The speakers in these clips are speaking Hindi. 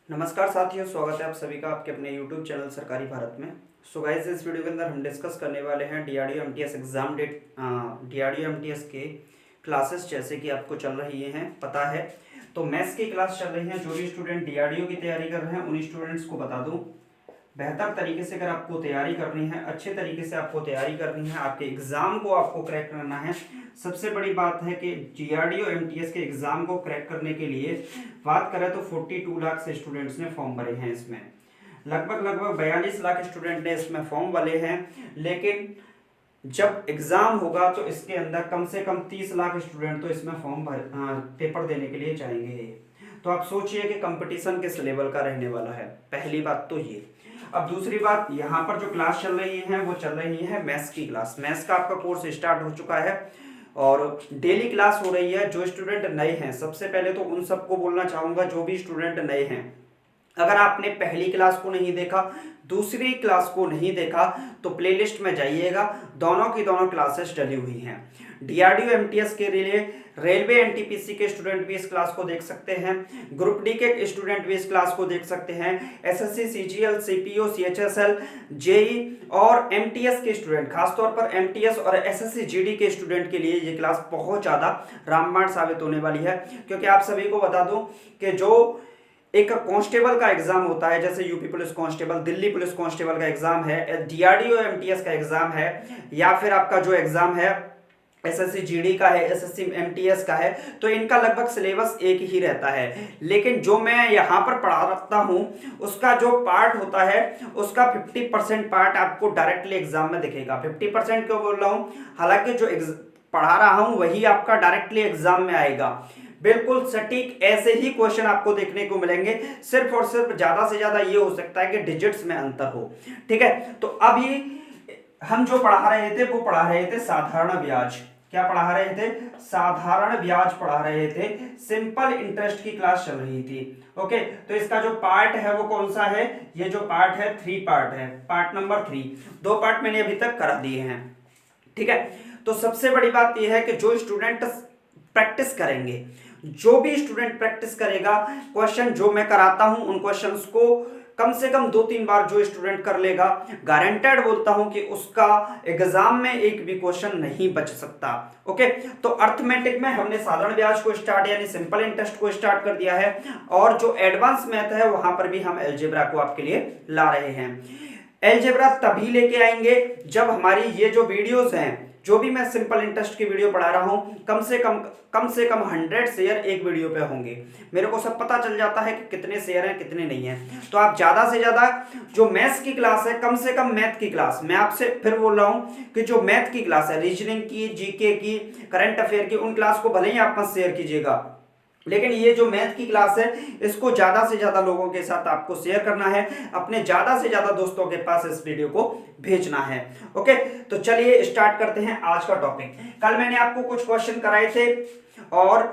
नमस्कार साथियों, स्वागत है आप सभी का आपके अपने YouTube चैनल सरकारी भारत में। सो गाइस, इस वीडियो के अंदर हम डिस्कस करने वाले हैं DRDO MTS exam date DRDO MTS के क्लासेस जैसे कि आपको चल रही हैं पता है। तो मैथ्स की क्लास चल रही है। जो भी स्टूडेंट DRDO की तैयारी कर रहे हैं उन स्टूडेंट्स को बता दूं, बेहतर तरीके से अगर आपको तैयारी करनी है, अच्छे तरीके से आपको तैयारी करनी है, आपके एग्जाम को आपको क्रैक करना है। सबसे बड़ी बात है कि DRDO MTS के एग्जाम को क्रैक करने के लिए बात करें तो 42 लाख से स्टूडेंट्स ने फॉर्म भरे हैं। इसमें लगभग 42 लाख स्टूडेंट ने इसमें फॉर्म भरे हैं। लेकिन जब एग्जाम होगा तो इसके अंदर कम से कम 30 लाख स्टूडेंट तो इसमें पेपर देने के लिए जाएंगे। तो आप सोचिए कि कंपटीशन किस लेवल का रहने वाला है। पहली बात तो ये। अब दूसरी बात, यहाँ पर जो क्लास चल रही है वो चल रही है मैथ्स की क्लास। मैथ्स का आपका कोर्स स्टार्ट हो चुका है और डेली क्लास हो रही है। जो स्टूडेंट नए हैं, सबसे पहले तो उन सबको बोलना चाहूंगा, जो भी स्टूडेंट नए हैं, अगर आपने पहली क्लास को नहीं देखा, दूसरी क्लास को नहीं देखा, तो प्लेलिस्ट में जाइएगा, दोनों की दोनों क्लासेस डली हुई हैं। DRDO MTS के लिए रेलवे NTPC के स्टूडेंट भी इस क्लास को देख सकते हैं, ग्रुप डी के स्टूडेंट भी इस क्लास को देख सकते हैं, SSC CGL CPO CHSL JE और MTS के स्टूडेंट, खासतौर पर MTS और SSC GD के स्टूडेंट के लिए ये क्लास बहुत ज़्यादा रामबाण साबित होने वाली है। क्योंकि आप सभी को बता दूं कि जो एक कांस्टेबल का एग्जाम होता है, जैसे UP police constable, Delhi police constable का एग्जाम है, DRDO MTS का एग्जाम है, या फिर आपका जो एग्जाम है SSC GD का है, SSC MTS का है, तो इनका लगभग सिलेबस एक ही रहता है। लेकिन जो मैं यहाँ पर पढ़ाता हूँ उसका जो पार्ट होता है उसका 50% पार्ट आपको डायरेक्टली एग्जाम में दिखेगा। 50% क्यों बोल रहा हूँ? हालांकि जो पढ़ा रहा हूँ वही आपका डायरेक्टली एग्जाम में आएगा। बिल्कुल सटीक ऐसे ही क्वेश्चन आपको देखने को मिलेंगे। सिर्फ और सिर्फ ज्यादा से ज्यादा ये हो सकता है कि डिजिट्स में अंतर हो। ठीक है, तो अभी हम जो पढ़ा रहे थे वो पढ़ा रहे थे साधारण ब्याज। क्या पढ़ा रहे थे? साधारण ब्याज पढ़ा रहे थे। सिंपल इंटरेस्ट की क्लास चल रही थी। ओके, तो इसका जो पार्ट है वो कौन सा है? ये जो पार्ट है 3 पार्ट है, पार्ट नंबर 3। 2 पार्ट मैंने अभी तक करा दिए हैं। ठीक है, तो सबसे बड़ी बात यह है कि जो स्टूडेंट प्रैक्टिस करेंगे, जो भी स्टूडेंट प्रैक्टिस करेगा, क्वेश्चन जो मैं कराता हूं उन क्वेश्चंस को कम से कम 2-3 बार जो स्टूडेंट कर लेगा, गारंटेड बोलता हूं कि उसका एग्जाम में एक भी क्वेश्चन नहीं बच सकता। ओके, तो अर्थमेटिक में हमने साधारण ब्याज को स्टार्ट यानी सिंपल इंटरेस्ट को स्टार्ट कर दिया है, और जो एडवांस मैथ है वहां पर भी हम अलजेब्रा को आपके लिए ला रहे हैं। अलजेब्रा तभी लेके आएंगे जब हमारी ये जो वीडियोस हैं, जो भी मैं सिंपल इंटरेस्ट की वीडियो पढ़ा रहा हूं, कम से कम 100 शेयर एक वीडियो पे होंगे। मेरे को सब पता चल जाता है कि कितने शेयर हैं कितने नहीं हैं। तो आप ज्यादा से ज्यादा जो मैथ्स की क्लास है, कम से कम मैथ की क्लास, मैं आपसे फिर बोल रहा हूं कि जो मैथ की क्लास है, रीजनिंग की, जीके की, करंट अफेयर की, उन क्लास को भले ही आप मत शेयर कीजिएगा, लेकिन ये जो मैथ की क्लास है इसको ज्यादा से ज्यादा लोगों के साथ आपको शेयर करना है, अपने ज्यादा से ज्यादा दोस्तों के पास इस वीडियो को भेजना है। ओके, तो चलिए स्टार्ट करते हैं आज का टॉपिक। कल मैंने आपको कुछ क्वेश्चन कराए थे और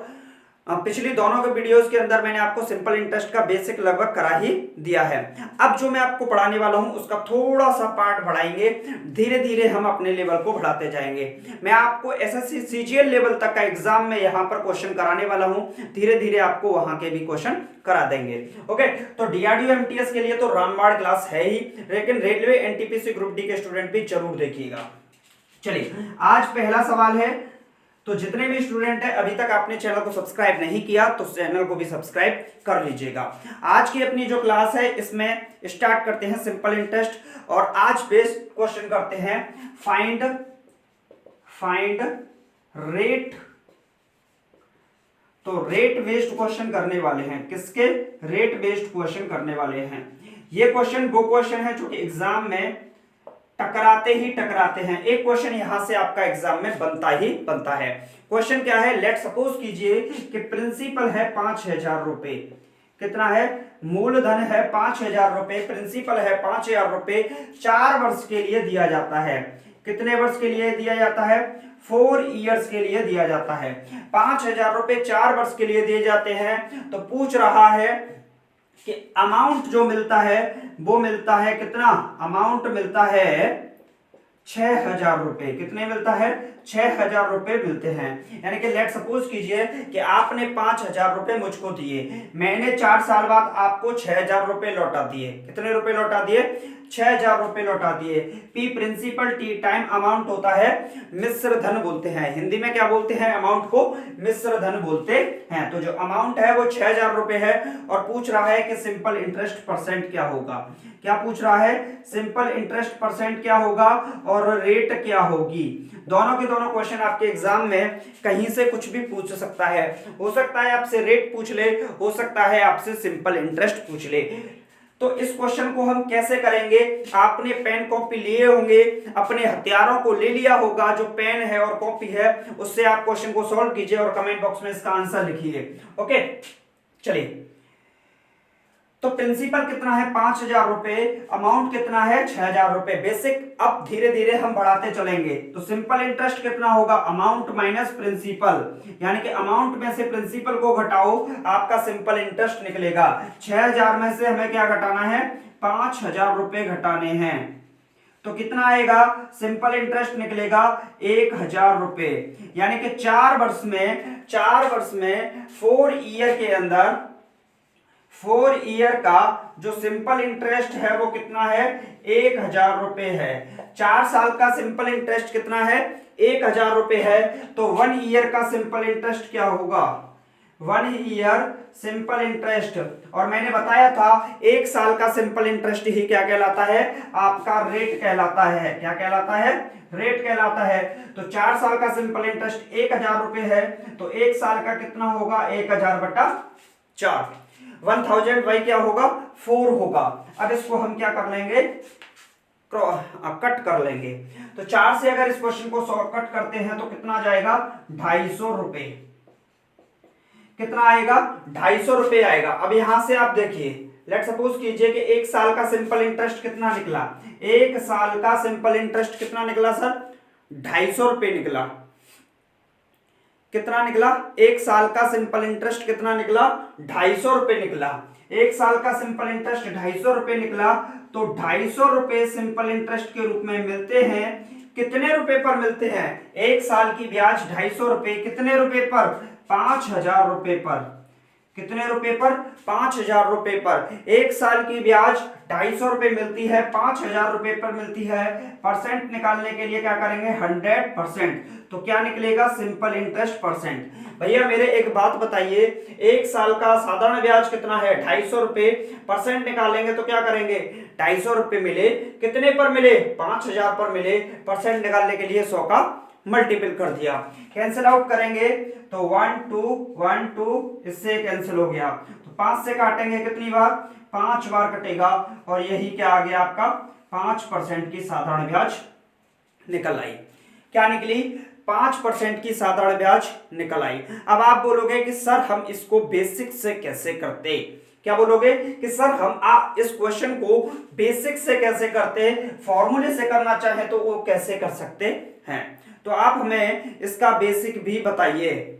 पिछली दोनों के वीडियोस के अंदर मैंने आपको सिंपल इंटरेस्ट का बेसिक लगभग करा ही दिया है। अब जो मैं आपको पढ़ाने वाला हूं उसका थोड़ा सा पार्ट बढ़ाएंगे, धीरे धीरे हम अपने लेवल को बढ़ाते जाएंगे। मैं आपको SSC CGL लेवल तक का एग्जाम में यहां पर क्वेश्चन कराने वाला हूं, धीरे धीरे आपको वहां के भी क्वेश्चन करा देंगे। ओके, तो DRDO MTS के लिए तो रामबाण क्लास है ही, लेकिन रेलवे NTPC ग्रुप डी के स्टूडेंट भी जरूर देखिएगा। चलिए, आज पहला सवाल है। तो जितने भी स्टूडेंट हैं अभी तक आपने चैनल को सब्सक्राइब नहीं किया तो चैनल को भी सब्सक्राइब कर लीजिएगा। आज की अपनी जो क्लास है इसमें स्टार्ट करते हैं सिंपल इंटरेस्ट, और आज बेस्ड क्वेश्चन करते हैं फाइंड रेट। तो रेट बेस्ड क्वेश्चन करने वाले हैं। किसके? रेट बेस्ड क्वेश्चन करने वाले हैं। ये क्वेश्चन वो क्वेश्चन है जो कि एग्जाम में टकराते हैं। एक क्वेश्चन यहां से आपका एग्जाम में बनता है। क्वेश्चन क्या है? लेट सपोज कीजिए कि प्रिंसिपल है 5000 रुपए। कितना है? मूलधन है 5000 रुपए, प्रिंसिपल है 5000 रुपए, 4 वर्ष के लिए दिया जाता है। कितने वर्ष के लिए दिया जाता है? 4 इयर्स के लिए दिया जाता है। 5000 रुपए 4 वर्ष के लिए दिए जाते हैं। तो पूछ रहा है कि अमाउंट जो मिलता है वो मिलता है कितना? अमाउंट मिलता है 6,000 रुपए। कितने मिलता है? 6,000 रुपए मिलते हैं। यानी कि लेट सपोज कीजिए कि आपने 5,000 रुपए मुझको दिए, मैंने 4 साल बाद आपको 6,000 रुपए लौटा दिए। कितने रुपए लौटा दिए? 6,000 रुपए लौटा दिए। P principal, T time, amount होता है मिश्र धन बोलते हैं। हिंदी में क्या बोलते हैं? अमाउंट को मिश्र धन बोलते हैं। तो जो अमाउंट है वो 6,000 रुपए है और पूछ रहा है कि सिंपल इंटरेस्ट परसेंट क्या होगा। क्या पूछ रहा है? सिंपल इंटरेस्ट परसेंट क्या होगा और रेट क्या होगी। दोनों के दोनों क्वेश्चन आपके एग्जाम में कहीं से कुछ भी पूछ सकता है। हो सकता है आपसे रेट पूछ ले, हो सकता है आपसे सिंपल इंटरेस्ट पूछ ले। तो इस क्वेश्चन को हम कैसे करेंगे? आपने पेन कॉपी लिए होंगे, अपने हथियारों को ले लिया होगा, जो पेन है और कॉपी है उससे आप क्वेश्चन को सॉल्व कीजिए और कमेंट बॉक्स में इसका आंसर लिखिए। ओके, चलिए। तो प्रिंसिपल कितना है? 5,000 रुपए। अमाउंट कितना है? 6,000 रुपए बेसिक। अब धीरे धीरे हम बढ़ाते चलेंगे। तो सिंपल इंटरेस्ट कितना होगा? अमाउंट माइनस प्रिंसिपल, यानी कि अमाउंट में से प्रिंसिपल को घटाओ, आपका सिंपल इंटरेस्ट निकलेगा। 6,000 में से हमें क्या घटाना है? 5,000 रुपए घटाने हैं। तो कितना आएगा? सिंपल इंटरेस्ट निकलेगा 1,000 रुपए। यानी कि 4 वर्ष में 4 ईयर के अंदर 4 ईयर का जो सिंपल इंटरेस्ट है वो कितना है? 1,000 रुपए है। 4 साल का सिंपल इंटरेस्ट कितना है? 1,000 रुपए है। तो 1 ईयर का सिंपल इंटरेस्ट क्या होगा? 1 ईयर सिंपल इंटरेस्ट। और मैंने बताया था 1 साल का सिंपल इंटरेस्ट ही क्या कहलाता है? आपका रेट कहलाता है। क्या कहलाता है? रेट कहलाता है। तो 4 साल का सिंपल इंटरेस्ट 1,000 रुपए है, तो 1 साल का कितना होगा? 1,000 बटा 4। 1,000 बाई क्या होगा? 4 होगा। अब इसको हम क्या कर लेंगे? कट कर लेंगे। तो 4 से अगर इस क्वेश्चन को कट करते हैं तो कितना जाएगा? 250 रुपए। कितना आएगा? 250 रुपए आएगा। अब यहां से आप देखिए, लेट सपोज कीजिए कि 1 साल का सिंपल इंटरेस्ट कितना निकला? 1 साल का सिंपल इंटरेस्ट कितना निकला सर? 250 रुपए निकला। कितना निकला? 1 साल का सिंपल इंटरेस्ट कितना निकला? 250 रुपए निकला। 1 साल का सिंपल इंटरेस्ट 250 रुपए निकला। तो 250 रुपए सिंपल इंटरेस्ट के रूप में मिलते हैं। कितने रुपए पर मिलते हैं? 1 साल की ब्याज 250 रुपए। कितने रुपए पर? 5,000 रुपए पर। कितने रुपए पर? 5,000 रुपए पर। 1 साल की ब्याज 250 रुपए मिलती है, 5,000 रुपए पर मिलती है। परसेंट निकालने के लिए क्या करेंगे? 100%। तो क्या निकलेगा? Simple interest percent. भैया मेरे एक बात बताइए, 1 साल का साधारण ब्याज कितना है? 250 रुपए। परसेंट निकालेंगे तो क्या करेंगे? 250 रुपए मिले, कितने पर मिले? 5,000 पर मिले। परसेंट निकालने के लिए 100 का मल्टीपल कर दिया। कैंसिल आउट करेंगे तो 1 2 इससे कैंसिल हो गया। तो 5 से काटेंगे कितनी बार? 5 बार कटेगा। और यही क्या आ गया आपका? 5% की साधारण ब्याज निकल आई। क्या निकली? 5% की साधारण ब्याज निकल आई। अब आप बोलोगे कि सर हम इसको बेसिक से कैसे करते? क्या बोलोगे कि सर हम इस क्वेश्चन को बेसिक से कैसे करते? फॉर्मूले से करना चाहे तो वो कैसे कर सकते हैं? तो आप हमें इसका बेसिक भी बताइए।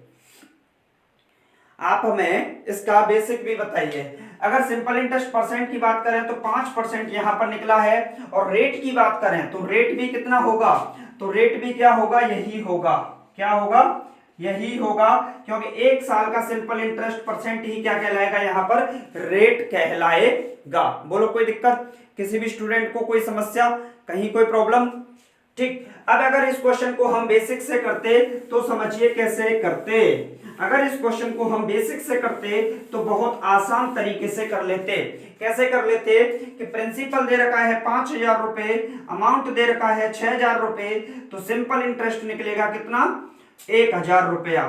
आप हमें इसका बेसिक भी बताइए। अगर सिंपल इंटरेस्ट परसेंट की बात करें तो 5% यहां पर निकला है। और रेट की बात करें तो रेट भी कितना होगा? तो रेट भी क्या होगा? यही होगा। क्या होगा? यही होगा, क्योंकि 1 साल का सिंपल इंटरेस्ट परसेंट ही क्या कहलाएगा? यहां पर रेट कहलाएगा। बोलो कोई दिक्कत? किसी भी स्टूडेंट को कोई समस्या, कहीं कोई प्रॉब्लम? ठीक। अब अगर इस क्वेश्चन को हम बेसिक से करते तो समझिए कैसे करते। अगर इस क्वेश्चन को हम बेसिक से करते तो बहुत आसान तरीके से कर लेते। कैसे कर लेते? कि प्रिंसिपल दे रखा है 5,000 रुपए, अमाउंट दे रखा है 6,000 रुपए, तो सिंपल इंटरेस्ट निकलेगा कितना? 1,000 रुपया।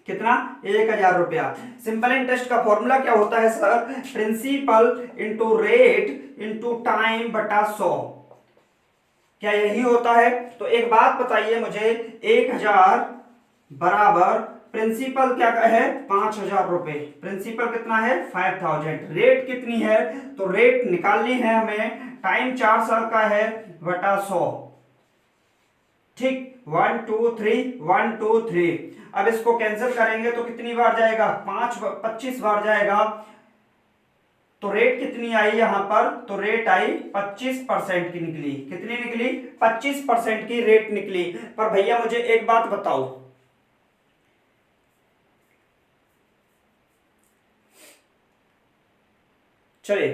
कितना? 1,000 रुपया। सिंपल इंटरेस्ट का फॉर्मूला क्या होता है sir? Principal into rate into time बटा 100। क्या यही होता है? तो एक बात बताइए मुझे, 1,000 बराबर प्रिंसिपल क्या है? 5,000 रुपए। प्रिंसिपल कितना है? 5,000। रेट कितनी है? तो रेट निकालनी है हमें, टाइम 4 साल का है बटा 100। ठीक। 1 2 3 1 2 3। अब इसको कैंसिल करेंगे तो कितनी बार जाएगा? 25 बार जाएगा। तो रेट कितनी आई यहां पर, तो रेट आई 25% की निकली। कितनी निकली, 25% की रेट निकली। पर भैया मुझे एक बात बताओ, चलिए,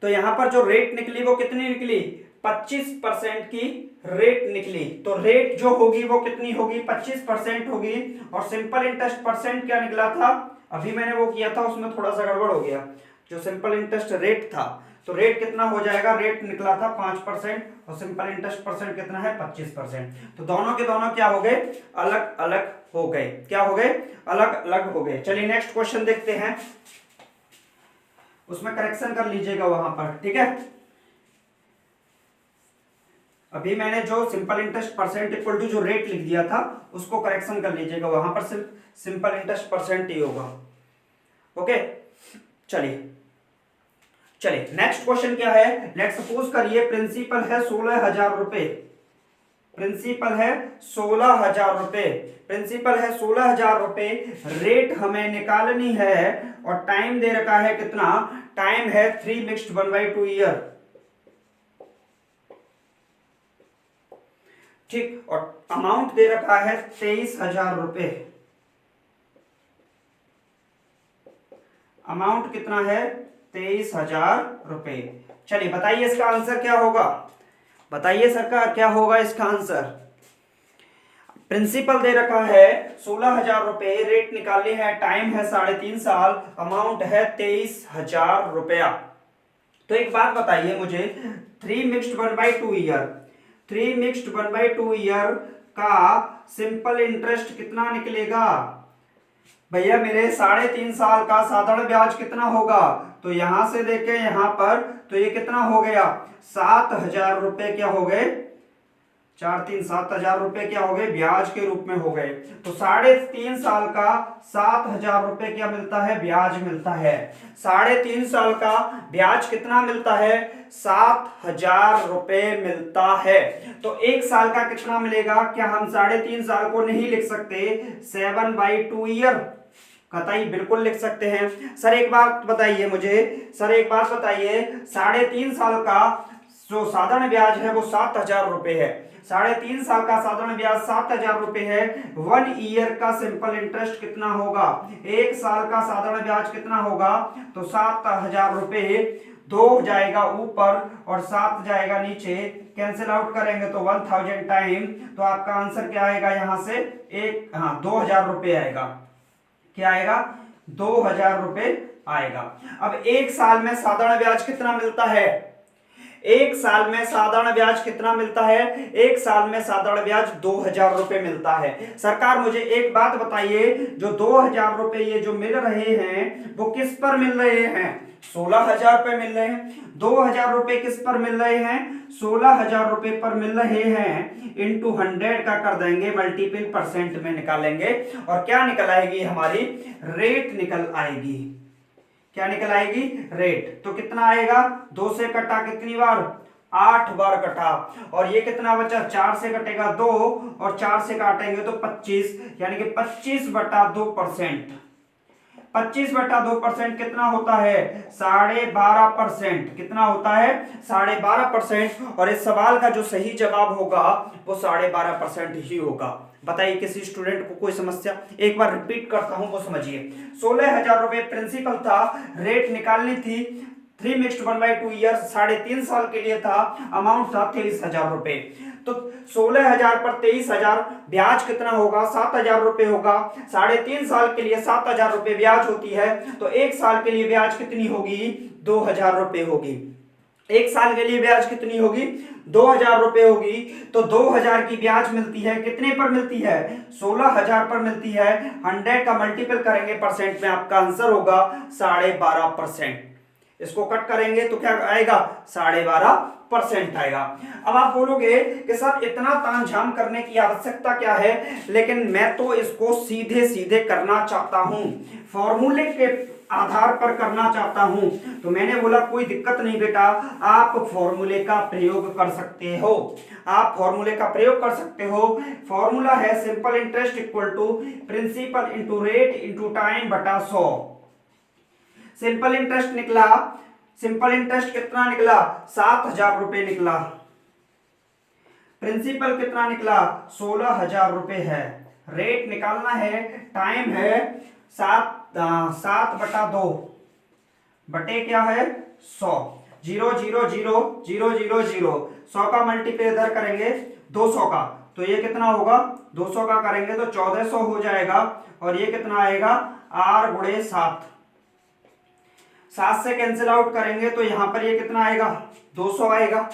तो यहां पर जो रेट निकली वो कितनी निकली, 25% की रेट निकली। तो रेट जो होगी वो कितनी होगी, 25% होगी। और सिंपल इंटरेस्ट परसेंट क्या निकला था, अभी मैंने वो किया था उसमें थोड़ा सा गड़बड़ हो गया। जो सिंपल इंटरेस्ट रेट था, तो रेट कितना हो जाएगा, रेट निकला था 5% और सिंपल इंटरेस्ट परसेंट कितना है, 25%। तो दोनों के दोनों क्या हो गए, अलग अलग हो गए। क्या हो गए, अलग अलग हो गए। चलिए नेक्स्ट क्वेश्चन देखते हैं, उसमें करेक्शन कर लीजिएगा वहां पर, ठीक है। अभी मैंने जो simple interest percent equal to जो रेट लिख दिया था उसको करेक्शन कर लीजिएगा, वहां पर सिर्फ सिंपल इंटरेस्ट परसेंट ही होगा। ओके, चलिए चलिए नेक्स्ट क्वेश्चन क्या है। लेट्स सपोज करिए प्रिंसिपल है 16,000 रुपए, प्रिंसिपल है 16,000 रुपए, प्रिंसिपल है 16,000 रुपए, रेट हमें निकालनी है और टाइम दे रखा है कितना, टाइम है 3 मिक्स्ड 1/2 ईयर, ठीक। और अमाउंट दे रखा है 23,000 रुपए, अमाउंट कितना है, 23,000 रुपए। चलिए बताइए इसका आंसर क्या होगा, बताइए सरकार क्या होगा इसका आंसर। प्रिंसिपल दे रखा है 16,000 रुपए, रेट निकालनी है, टाइम है 3.5 साल, अमाउंट है 23,000 रुपया। तो एक बात बताइए मुझे, 3 मिक्स्ड 1/2 ईयर, 3 मिक्स्ड 1/2 ईयर का सिंपल इंटरेस्ट कितना निकलेगा भैया मेरे, 3.5 साल का साधारण ब्याज कितना होगा, तो यहां से देखें यहां पर, तो ये कितना हो गया, 7,000 रुपए क्या हो गए, 7,000 रुपए क्या हो गए, ब्याज के रूप में हो गए। तो 3.5 साल का 7,000 रुपए क्या मिलता है, ब्याज मिलता है। 3.5 साल का ब्याज कितना मिलता है, 7,000 रुपए मिलता है। तो एक साल का कितना मिलेगा, क्या हम 3.5 साल को नहीं लिख सकते 7/2 ईयर, कतई बिल्कुल लिख सकते हैं। सर एक बात बताइए मुझे, सर एक बात बताइए, 3.5 साल का जो साधारण ब्याज है वो 7,000 रुपए है, 3.5 साल का साधारण ब्याज 7,000 रुपए है। 1 ईयर का सिंपल इंटरेस्ट कितना होगा, एक साल का साधारण ब्याज कितना होगा, तो 7,000 रुपए, 2 जाएगा ऊपर और 7 जाएगा नीचे, कैंसिल आउट करेंगे तो 1000 टाइम, तो आपका आंसर क्या आएगा यहां से, 2,000 रुपए आएगा। क्या आएगा, 2,000 रुपए आएगा। अब एक साल में साधारण ब्याज कितना मिलता है, एक साल में साधारण ब्याज कितना मिलता है, एक साल में साधारण ब्याज 2,000 रुपए मिलता है। सरकार मुझे एक बात बताइए, जो 2,000 रुपए ये जो मिल रहे हैं वो किस पर मिल रहे हैं, 16,000 रुपए मिल रहे हैं। 2,000 रुपए किस पर मिल रहे हैं, 16,000 रुपए पर मिल रहे हैं, इंटू 100 का कर देंगे, मल्टीपल परसेंट में निकालेंगे और क्या निकल आएगी हमारी, रेट निकल आएगी। क्या निकल आएगी, रेट। तो कितना आएगा, 2 से कटा कितनी बार, 8 बार कटा, और ये कितना बचा, 4 से कटेगा 2 और 4 से काटेंगे तो 25, यानी कि 25/2%। 25/2% कितना होता है, 12.5%। कितना होता है, 12.5%। और इस सवाल का जो सही जवाब होगा वो 12.5% ही होगा। बताइए किसी स्टूडेंट को कोई समस्या, एक बार रिपीट करता हूं वो समझिए। 16,000 रुपए प्रिंसिपल था, रेट निकालनी थी, 3 मिक्स्ड 1/2 ईयर, 3.5 साल के लिए था, अमाउंट था 23,000 रुपए। तो 16,000 पर 23,000, ब्याज कितना होगा, 7,000 रुपए होगा। 3.5 साल के लिए 7,000 रुपए ब्याज होती है, तो एक साल के लिए ब्याज कितनी होगी, 2,000 रुपए होगी। एक साल के लिए ब्याज कितनी होगी, 2,000 रुपए होगी। तो 2,000 की ब्याज मिलती है, कितने पर मिलती है, 16,000 पर मिलती है। 100 का मल्टीपल करेंगे परसेंट में, आपका आंसर होगा 12.5%। इसको कट करेंगे तो क्या आएगा, 12.5% आएगा। अब आप बोलोगे कि सर इतना तामझाम करने की आवश्यकता क्या है, लेकिन मैं तो इसको सीधे सीधे करना चाहता हूं, फॉर्मूले के आधार पर करना चाहता हूं। तो मैंने बोला कोई दिक्कत नहीं बेटा, आप फॉर्मूले का प्रयोग कर सकते हो, आप फॉर्मूले का प्रयोग कर सकते हो। फॉर्मूला है simple interest equal to principal into rate into time बटा 100। सिंपल इंटरेस्ट निकला सिंपल इंटरेस्ट कितना निकला 7,000 रुपये निकला। प्रिंसिपल कितना निकला 16,000 रुपये है। रेट निकालना है, टाइम है 7/2 बटे क्या है 100। 0 0 0 0 0 0 100 का मल्टीप्लाई इधर करेंगे 200 का, तो ये कितना होगा 200 का करेंगे तो 1400 हो जाएगा। और ये कितना आएगा r गुणे 7, 7 से कैंसिल आउट करेंगे तो यहां पर ये कितना आएगा 200 आएगा।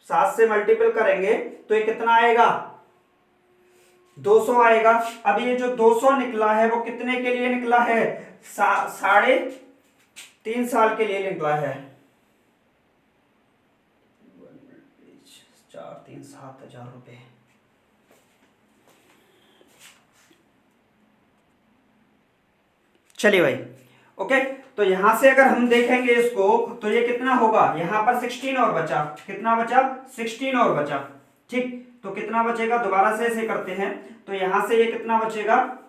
7 से मल्टीपल करेंगे तो ये कितना आएगा 200 आएगा। अब ये जो 200 निकला है वो कितने के लिए निकला है 3.5 साल के लिए निकला है। 4 3 7,000 रुपये। चलिए भाई ओके, तो यहां से अगर हम देखेंगे इसको तो ये कितना होगा, यहां पर 16 और बचा, कितना बचा 16 और बचा। ठीक, तो कितना बचेगा दोबारा से ऐसे करते हैं, तो यहां से ये कितना बचेगा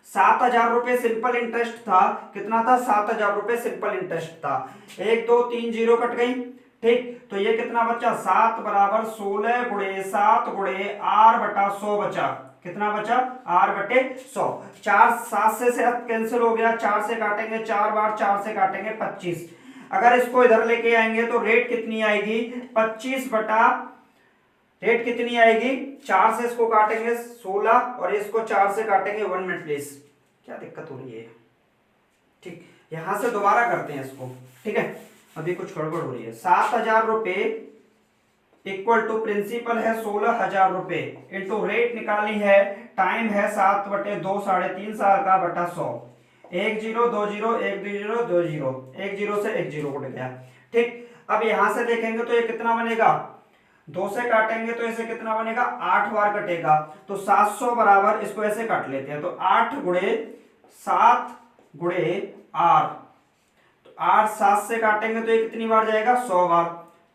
7,000 रुपये सिंपल इंटरेस्ट था। कितना था 7,000 रुपये सिंपल इंटरेस्ट था। 1 2 3 0 कट गई। ठीक, तो ये कितना बचा 7 बराबर 16 गुणे 7 गुणे r बटा 100 बचा। कितना बचा r बटे 100। 4 7 से कैंसिल हो गया, 4 से काटेंगे 4 बार, 4 से काटेंगे 25। अगर इसको इधर लेके आएंगे तो रेट कितनी आएगी 25 बटा, रेट कितनी आएगी 4 से इसको काटेंगे 16 और इसको 4 से काटेंगे 1 मिनट प्लीज, क्या दिक्कत हो रही है। ठीक, यहां से दोबारा करते हैं इसको। ठीक है, अभी कुछ गड़बड़ हो रही है। 7,000 रुपये इक्वल टू प्रिंसिपल है 16,000 रुपये इंटू रेट निकालनी है, टाइम है 7/2 3.5 साल का बटा 100। 1 0 2 0 1 2 0 2 0 1 0 से 1 0 कट गया। ठीक, अब यहां से देखेंगे तो ये कितना बनेगा, 2 से काटेंगे तो इसे कितना बनेगा 8 बार कटेगा, तो 700 बराबर, इसको ऐसे काट लेते हैं तो 8 गुणे 7 गुणे r, तो r 7 से काटेंगे तो ये कितनी बार जाएगा 100 बार।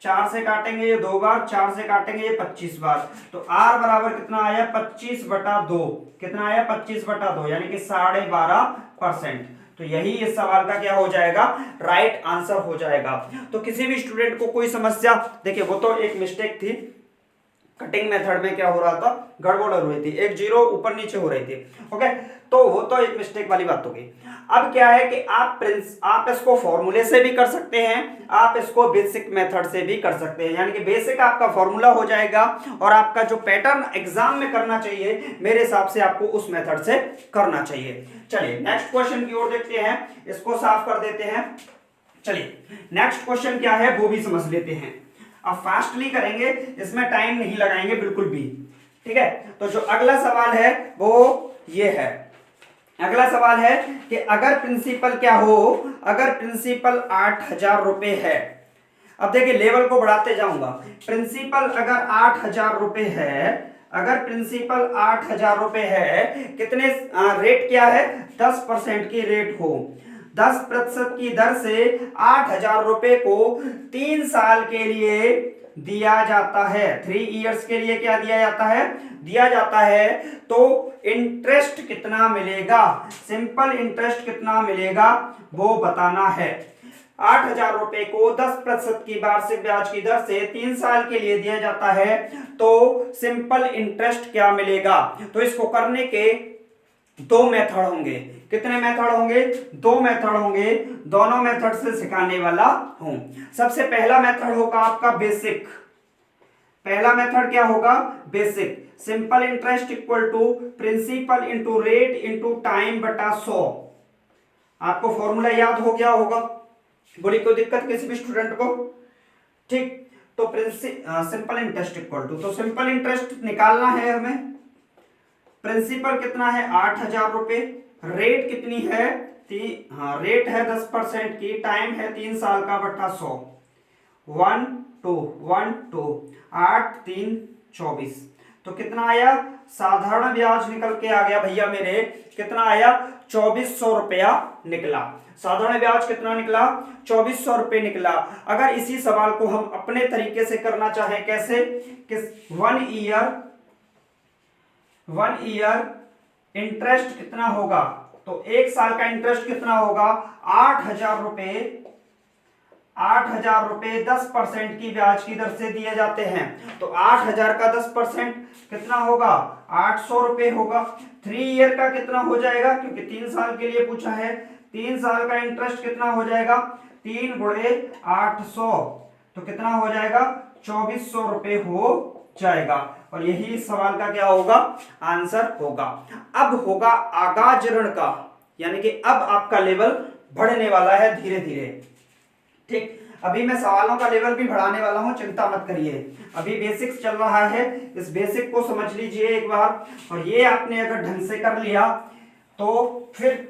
4 से काटेंगे ये 2 बार, 4 से काटेंगे ये 25 बार, तो r बराबर कितना आया 25/2। कितना आया 25/2 यानी कि 12.5%। तो यही इस सवाल का क्या हो जाएगा राइट आंसर हो जाएगा। तो किसी भी स्टूडेंट को कोई समस्या, देखिए वो तो एक मिस्टेक थी, कटिंग मेथड में क्या हो रहा था गड़बड़ हो रही थी, 1 0 ऊपर नीचे हो रही थी। ओके, तो वो तो एक मिस्टेक वाली बात होगी। अब क्या है कि आप इसको फॉर्मूले से भी कर सकते हैं, आप इसको बेसिक मेथड से भी कर सकते हैं, यानी कि बेसिक आपका फॉर्मूला हो जाएगा और आपका जो पैटर्न एग्जाम में करना चाहिए मेरे हिसाब से आपको उस मेथड से करना चाहिए। चलिए नेक्स्ट क्वेश्चन की ओर देखते हैं, इसको साफ कर देते हैं। चलिए नेक्स्ट क्वेश्चन क्या है वो भी समझ लेते हैं। अब फास्टली करेंगे, इसमें टाइम नहीं लगाएंगे बिल्कुल भी। ठीक है, तो जो अगला सवाल है वो ये है। अगला सवाल है कि अगर प्रिंसिपल क्या हो, अगर प्रिंसिपल 8,000 रुपये है। अब देखिए लेवल को बढ़ाते जाऊंगा। प्रिंसिपल अगर 8,000 रुपये है, अगर प्रिंसिपल 8,000 रुपये है, कितने रेट क्या है 10% की रेट हो, 10% की दर से 8,000 रुपये को 3 साल के लिए दिया जाता है। 3 इयर्स के लिए क्या दिया जाता है, दिया जाता है। तो इंटरेस्ट कितना मिलेगा, सिंपल इंटरेस्ट कितना मिलेगा वो बताना है। 8,000 रुपये को 10% की वार्षिक ब्याज की दर से 3 साल के लिए दिया जाता है, तो सिंपल इंटरेस्ट क्या मिलेगा। तो इसको करने के 2 मेथड होंगे। कितने मेथड होंगे, 2 मेथड होंगे, दोनों मेथड से सिखाने वाला हूं। सबसे पहला मेथड होगा आपका बेसिक। पहला मेथड क्या होगा basic, simple interest equal to principal into rate into time बटा 100। आपको फॉर्मूला याद हो गया होगा, बोली कोई दिक्कत किसी भी स्टूडेंट को। ठीक, तो सिंपल इंटरेस्ट इक्वल टू, तो सिंपल इंटरेस्ट निकालना है हमें। प्रिंसिपल कितना है 8,000 रुपये, रेट कितनी है रेट है 10% की, टाइम है 3 साल का बटा 100। 1 2 1 2 8 3 24, तो कितना आया साधारण ब्याज निकल के आ गया भैया मेरे, कितना आया 2400 रुपया निकला। साधारण ब्याज कितना निकला 2400 रुपये निकला। अगर इसी सवाल को हम अपने तरीके से करना चाहें, कैसे कि 1 ईयर इंटरेस्ट कितना होगा, तो 1 साल का इंटरेस्ट कितना होगा 8,000 रुपये 8,000 रुपए 10% की ब्याज की दर से दिए जाते हैं। तो 8,000 का 10% कितना होगा? 800 रुपए होगा। 3 ईयर का कितना हो जाएगा, क्योंकि 3 साल के लिए पूछा है। 3 साल का इंटरेस्ट कितना हो जाएगा? 3 गुणे 800, तो कितना हो जाएगा? 2400 रुपए हो जाएगा। और यही सवाल का क्या होगा? आंसर होगा। अब होगा आगाज ऋण का, यानी कि अब आपका लेवल बढ़ने वाला है धीरे धीरे। ठीक, अभी मैं सवालों का लेवल भी बढ़ाने वाला हूं, चिंता मत करिए। अभी बेसिक्स चल रहा है, इस बेसिक को समझ लीजिए एक बार। और ये आपने अगर ढंग से कर लिया तो फिर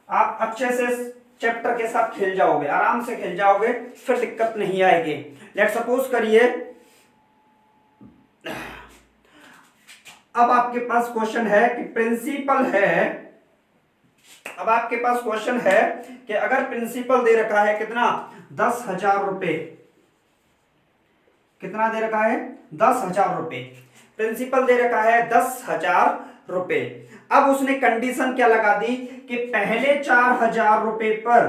आप अच्छे से चैप्टर के साथ खेल जाओगे, आराम से खेल जाओगे, फिर दिक्कत नहीं आएगी। लेट सपोज करिए अब आपके पास क्वेश्चन है कि प्रिंसिपल है, अब आपके पास क्वेश्चन है कि अगर प्रिंसिपल दे रखा है कितना? 10,000 रुपए। कितना दे रखा है? 10,000 रुपए। प्रिंसिपल दे रखा है 10,000 रुपए। अब उसने कंडीशन क्या लगा दी कि पहले 4,000 रुपए पर,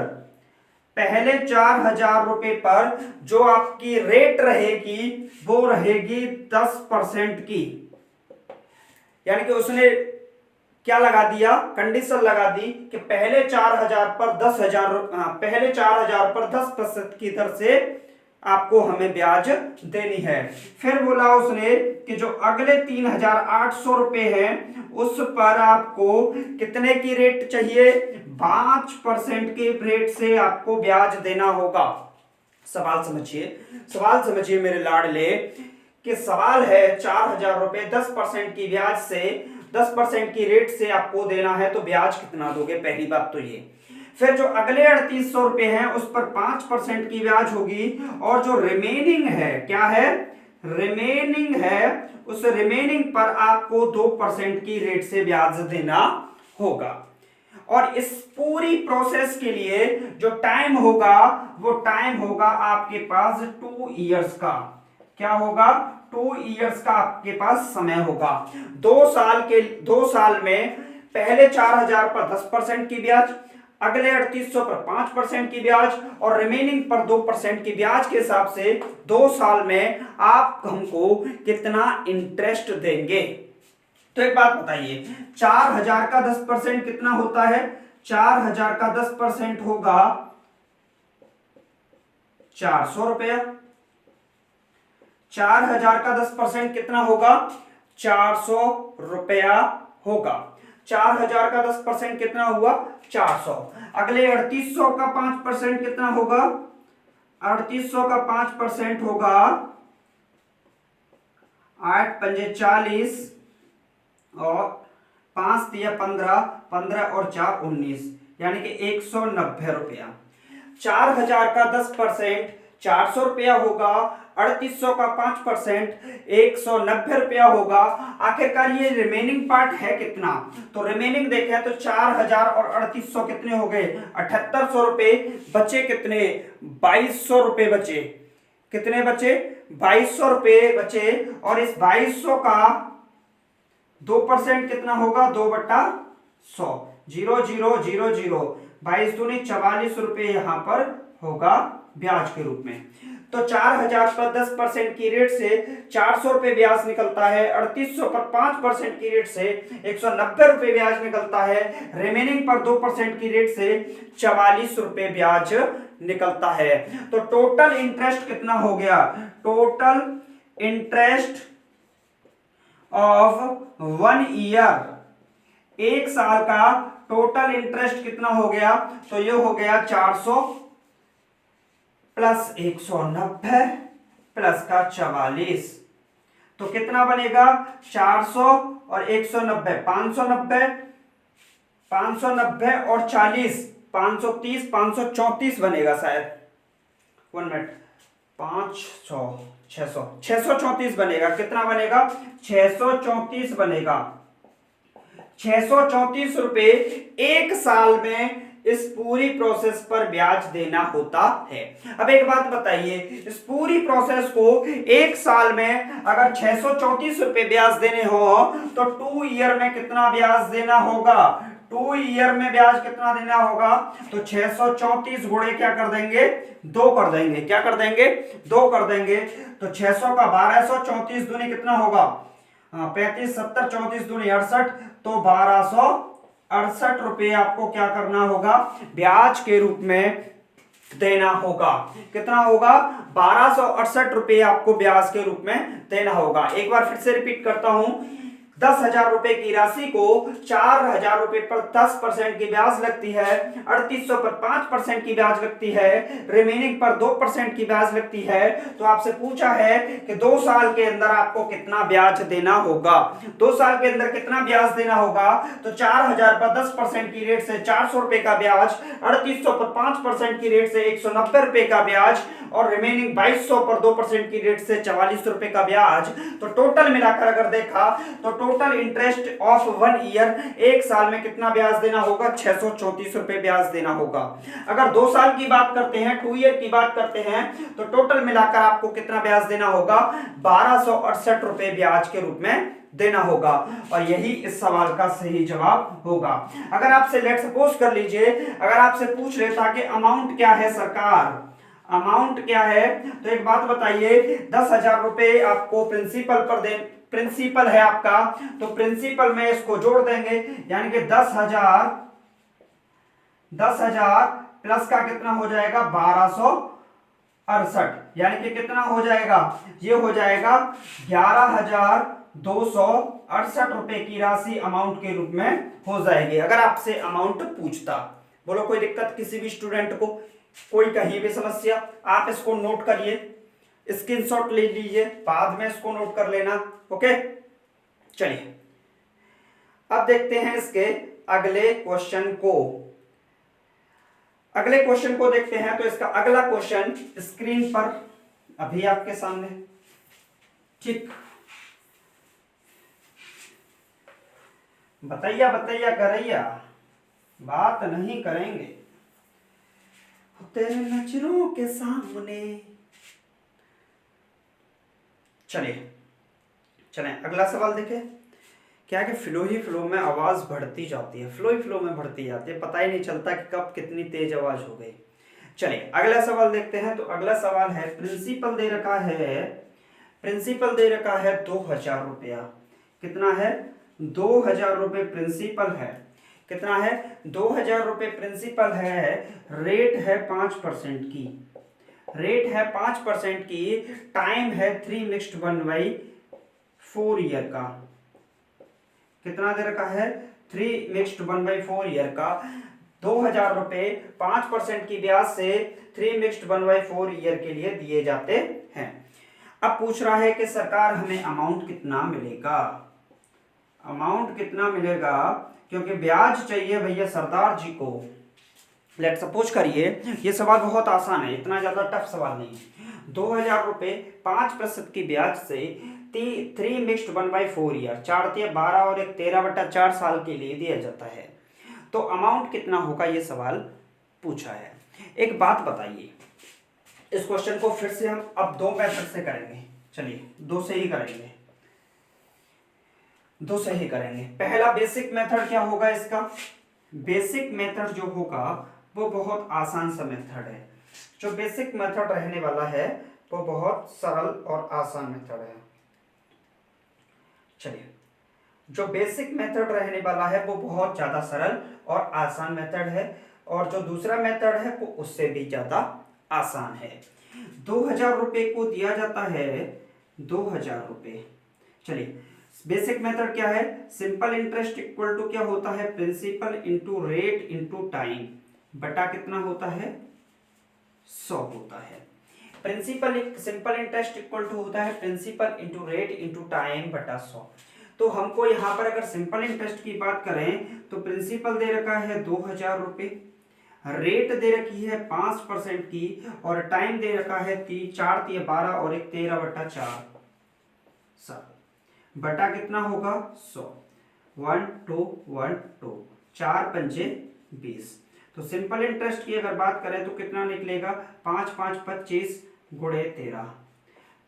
पहले 4,000 रुपए पर जो आपकी रेट रहेगी वो रहेगी 10% की। यानी कि उसने क्या लगा दिया? कंडीशन लगा दी कि पहले 4,000 पर 10,000, पहले 4,000 पर 10% की दर से आपको हमें ब्याज देनी है। फिर बोला उसने कि जो अगले 3,800 रुपए हैं उस पर आपको कितने की रेट चाहिए? 5% के रेट से आपको ब्याज देना होगा। सवाल समझिए, सवाल समझिए मेरे लाडले, कि सवाल है 4,000 रुपए 10% की ब्याज से, 10% की रेट से आपको देना है, तो ब्याज कितना दोगे? पहली बात तो ये। फिर जो अगले 3,800 रुपए हैं उस पर 5% की ब्याज होगी, और जो रिमेनिंग है, क्या है? रिमेनिंग है, उस रिमेनिंग पर आपको 2% की रेट से ब्याज देना होगा। और इस पूरी प्रोसेस के लिए जो टाइम होगा वो टाइम होगा आपके पास 2 इयर्स का। क्या होगा? 2 इयर्स का आपके पास समय होगा। 2 साल में पहले 4,000 पर 10% की ब्याज, अगले 3,800 पर 5% की ब्याज, और रिमेनिंग पर 2% की ब्याज के हिसाब से 2 साल में आप हमको कितना इंटरेस्ट देंगे? तो एक बात बताइए, 4,000 का 10% कितना होता है? 4,000 का 10% होगा 400 रुपया। 4,000 का 10% कितना होगा? 400 रुपया होगा। 4,000 का 10% कितना हुआ? 400। अगले 3,800 का 5% कितना होगा? 3,800 का 5% होगा 8 पंजे 40, और 5 तिया 15, 15 और 4 19, यानी कि 190 रुपया। 4,000 का 10% 400 रुपया होगा, 3,800 का 5% 190 रुपया होगा। आखिरकार ये रिमेनिंग पार्ट है कितना? तो रिमेनिंग देखें तो 4,000 और 3,800 कितने हो गए? 7,800 रुपए। बचे कितने? 2,200 रुपए बचे। कितने बचे? 2,200 रुपए बचे। और इस 2,200 का 2% कितना होगा? 2/100, 0 0 0 0, 22 दूनी 44 रुपए यहां पर होगा ब्याज के रूप में। तो 4,000 पर 10% की रेट से 400 रुपए ब्याज निकलता है, 3,800 पर 5% की रेट से 190 रुपए ब्याज निकलता है, रिमेनिंग पर 2% की रेट से 44 रुपए ब्याज निकलता है। तो टोटल इंटरेस्ट कितना हो गया? टोटल इंटरेस्ट ऑफ 1 ईयर, 1 साल का टोटल इंटरेस्ट कितना हो गया? तो ये हो गया 400 प्लस 190 प्लस का 44, तो कितना बनेगा? 400 और 190, 590, 590 और 40, 530, 534 बनेगा शायद। 1 मिनट, 500, 600, 634 बनेगा। कितना बनेगा? 634 बनेगा। 634 रुपए 1 साल में इस पूरी प्रोसेस पर ब्याज देना होता है। अब एक बात बताइए, इस पूरी प्रोसेस को 1 साल में अगर 634 रुपए ब्याज देने हो तो 2 ईयर में कितना ब्याज देना होगा? 2 ईयर में ब्याज कितना देना होगा, तो 634 गुणे क्या कर देंगे, 2 कर देंगे। क्या कर देंगे, 2 कर देंगे। तो 600 का 1200, 34 दूनी कितना होगा, 35, 70, 34 दूनी 68, तो 1268 रुपये आपको क्या करना होगा, ब्याज के रूप में देना होगा। कितना होगा, 1268 रुपये आपको ब्याज के रूप में देना होगा। एक बार फिर से रिपीट करता हूं, 10,000 रुपए की राशि को 4,000 रुपए पर 10% की ब्याज लगती है, 3800 पर 5% की ब्याज लगती है, रिमेनिंग पर 2% की ब्याज लगती है। तो आपसे पूछा है कि 2 साल के अंदर आपको कितना ब्याज देना होगा। 2 साल के अंदर कितना ब्याज देना होगा, तो 4,000 पर 10% की रेट से 400 रुपए का ब्याज, 3800 पर 5% की रेट से 190 रुपए का ब्याज, और रिमेनिंग 2200 पर 2% की रेट से 44 रुपए का ब्याज। तो टोटल मिलाकर अगर देखा तो टोटल इंटरेस्ट ऑफ 1 ईयर, 1 साल में कितना ब्याज देना होगा, 634 रुपए ब्याज देना होगा। अगर 2 साल की बात करते हैं, 2 ईयर की बात करते हैं, तो टोटल मिलाकर आपको कितना ब्याज देना होगा, 1268 रुपए ब्याज के रूप में देना होगा। और यही इस सवाल का सही जवाब होगा। अगर आपसे लेट सपोज कर लीजिए, अगर आपसे पूछ लेता कि अमाउंट क्या है सरकार, अमाउंट क्या है, तो एक बात बताइए, 10,000 रुपए आपको प्रिंसिपल पर दे, प्रिंसिपल है आपका, तो प्रिंसिपल में इसको जोड़ देंगे, यानी कि 10,000 प्लस का कितना हो जाएगा, 1268, यानी कि कितना हो जाएगा, ये हो जाएगा 11,268 रुपए की राशि अमाउंट के रूप में हो जाएगी। अगर आपसे अमाउंट पूछता, बोलो कोई दिक्कत किसी भी स्टूडेंट को, कोई कहीं भी समस्या, आप इसको नोट करिए, स्क्रीनशॉट ले लीजिए, बाद में इसको नोट कर लेना। ओके, चलिए अब देखते हैं इसके अगले क्वेश्चन को। अगले क्वेश्चन को देखते हैं। तो इसका अगला क्वेश्चन स्क्रीन पर अभी आपके सामने, ठीक, बताइया बताइया करैया, बात नहीं करेंगे तेरे नजरों के सामने। चलिए चलें अगला सवाल देखें। क्या है कि फ्लो ही फ्लो में आवाज बढ़ती जाती है, फ्लो ही फ्लो में बढ़ती जाती है, पता ही नहीं चलता कि कब कितनी तेज आवाज हो गई। चलिए अगला सवाल देखते हैं। तो अगला सवाल है, प्रिंसिपल दे रखा है, प्रिंसिपल दे रखा है 2,000 रुपया। कितना है, 2,000 रुपये प्रिंसिपल है। कितना है, 2,000 रुपये प्रिंसिपल है। रेट है 5% की, रेट है 5% की। टाइम है 3 मिक्स्ड 1/4 ईयर का। कितना दे रखा है, 3 मिक्स्ड 1/4 ईयर का। 2,000 रुपये 5% की ब्याज से 3 मिक्स्ड 1/4 ईयर के लिए दिए जाते हैं। अब पूछ रहा है कि सरकार हमें अमाउंट कितना मिलेगा, अमाउंट कितना मिलेगा, क्योंकि ब्याज चाहिए भैया सरदार जी को। लेट सपोज करिए, ये सवाल बहुत आसान है, इतना ज्यादा टफ सवाल नहीं है। 2,000 रुपये 5% की ब्याज से 3 मिक्स्ड 1/4 ईयर, 4×12 और 13/4 साल के लिए दिया जाता है। तो अमाउंट कितना होगा, ये सवाल पूछा है। एक बात बताइए, इस क्वेश्चन को फिर से हम अब 2 मेथड से करेंगे। चलिए 2 से ही करेंगे, 2 से ही करेंगे। पहला बेसिक मेथड क्या होगा इसका, बेसिक मेथड जो होगा वो बहुत आसान सा मेथड है। जो बेसिक मेथड रहने वाला है वो बहुत सरल और आसान मेथड है। चलिए, जो बेसिक मेथड रहने वाला है वो बहुत ज्यादा सरल और आसान मेथड है, और जो दूसरा मेथड है वो उससे भी ज्यादा आसान है। 2,000 रुपये को दिया जाता है, 2,000 रुपये। चलिए बेसिक मेथड क्या है, सिंपल इंटरेस्ट इक्वल टू क्या होता है, principal into rate into time बटा कितना होता है, 100 होता है। Principal simple interest equal to होता है principal into rate into time बटा 100। तो हमको यहाँ पर अगर सिंपल इंटरेस्ट की बात करें तो प्रिंसिपल दे रखा है 2,000 रुपये, रेट दे रखी है 5% की, और टाइम दे रखा है 4×12 और 13/4 बटा कितना होगा, 100। 1 2 1 2 4 5 20। तो सिंपल इंटरेस्ट की अगर बात करें तो कितना निकलेगा, 5 5 25 गुणे 13,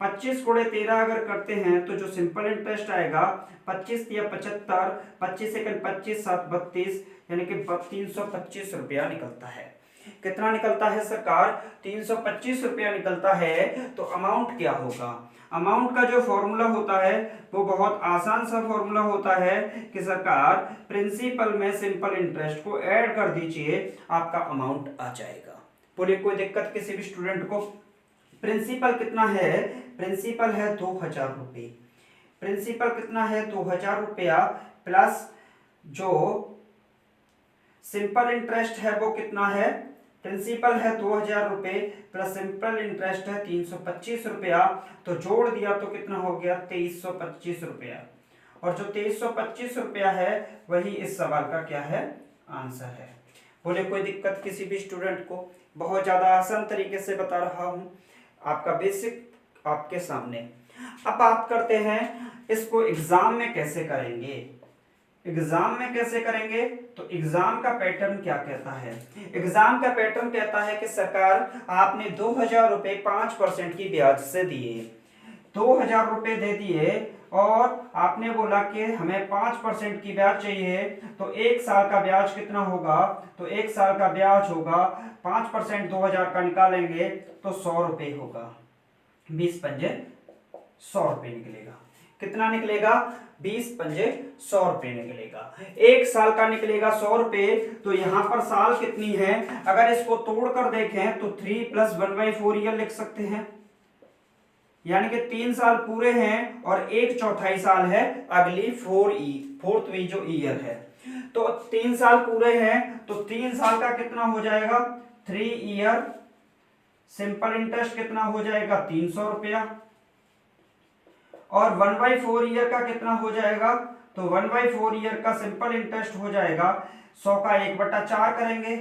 25 गुणे 13 अगर करते हैं तो जो सिंपल इंटरेस्ट आएगा 25 या 75, 25 सेकंड 25, 7 32, यानी कि 325 रुपया निकलता है। कितना निकलता है सरकार? 325 रुपया निकलता है। तो अमाउंट क्या होगा? अमाउंट का जो फॉर्मूला होता है वो बहुत आसान सा फॉर्मूला होता है कि सरकार प्रिंसिपल में सिंपल इंटरेस्ट को ऐड कर दीजिए, आपका अमाउंट आ जाएगा। बोलिए कोई दिक्कत किसी भी स्टूडेंट को? प्रिंसिपल कितना है? प्रिंसिपल है 2000 रुपये। प्रिंसिपल कितना है? 2000 रुपया प्लस जो सिंपल इंटरेस्ट है वो कितना है? प्रिंसिपल है 2000 रुपये प्लस सिंपल इंटरेस्ट है 325 रुपया, तो जोड़ दिया तो कितना हो गया? 2325 रुपया। और जो 2325 रुपया है वही इस सवाल का क्या है? आंसर है। बोले कोई दिक्कत किसी भी स्टूडेंट को? बहुत ज्यादा आसान तरीके से बता रहा हूं, आपका बेसिक आपके सामने। अब बात करते हैं इसको एग्जाम में कैसे करेंगे। एग्जाम में कैसे करेंगे? तो एग्जाम का पैटर्न क्या कहता है? एग्जाम का पैटर्न कहता है कि सरकार आपने 2000 रुपये 5% की ब्याज से दिए, 2000 रुपये दे दिए और आपने बोला कि हमें 5% की ब्याज चाहिए, तो एक साल का ब्याज कितना होगा? तो एक साल का ब्याज होगा 5% 2000 का निकालेंगे तो 100 रुपये होगा। 20 पंजे 100 रुपये निकलेगा। कितना निकलेगा? 20 पंजे 100 रुपये निकलेगा। एक साल का निकलेगा 100 रुपये। तो यहाँ पर साल कितनी है? अगर इसको तोड़कर देखें तो 3 + 1/4 ईयर लिख सकते हैं, यानी कि 3 साल पूरे हैं और 1/4 साल है अगली 4वीं जो ईयर है। तो 3 साल पूरे हैं तो 3 साल का कितना हो जाएगा? 3 ईयर। सिंपल इंटरेस्ट कितना हो जाएगा? 300 रुपया। और 1/4 ईयर का कितना हो जाएगा? तो 1/4 ईयर का सिंपल इंटरेस्ट हो जाएगा 100 का 1/4 करेंगे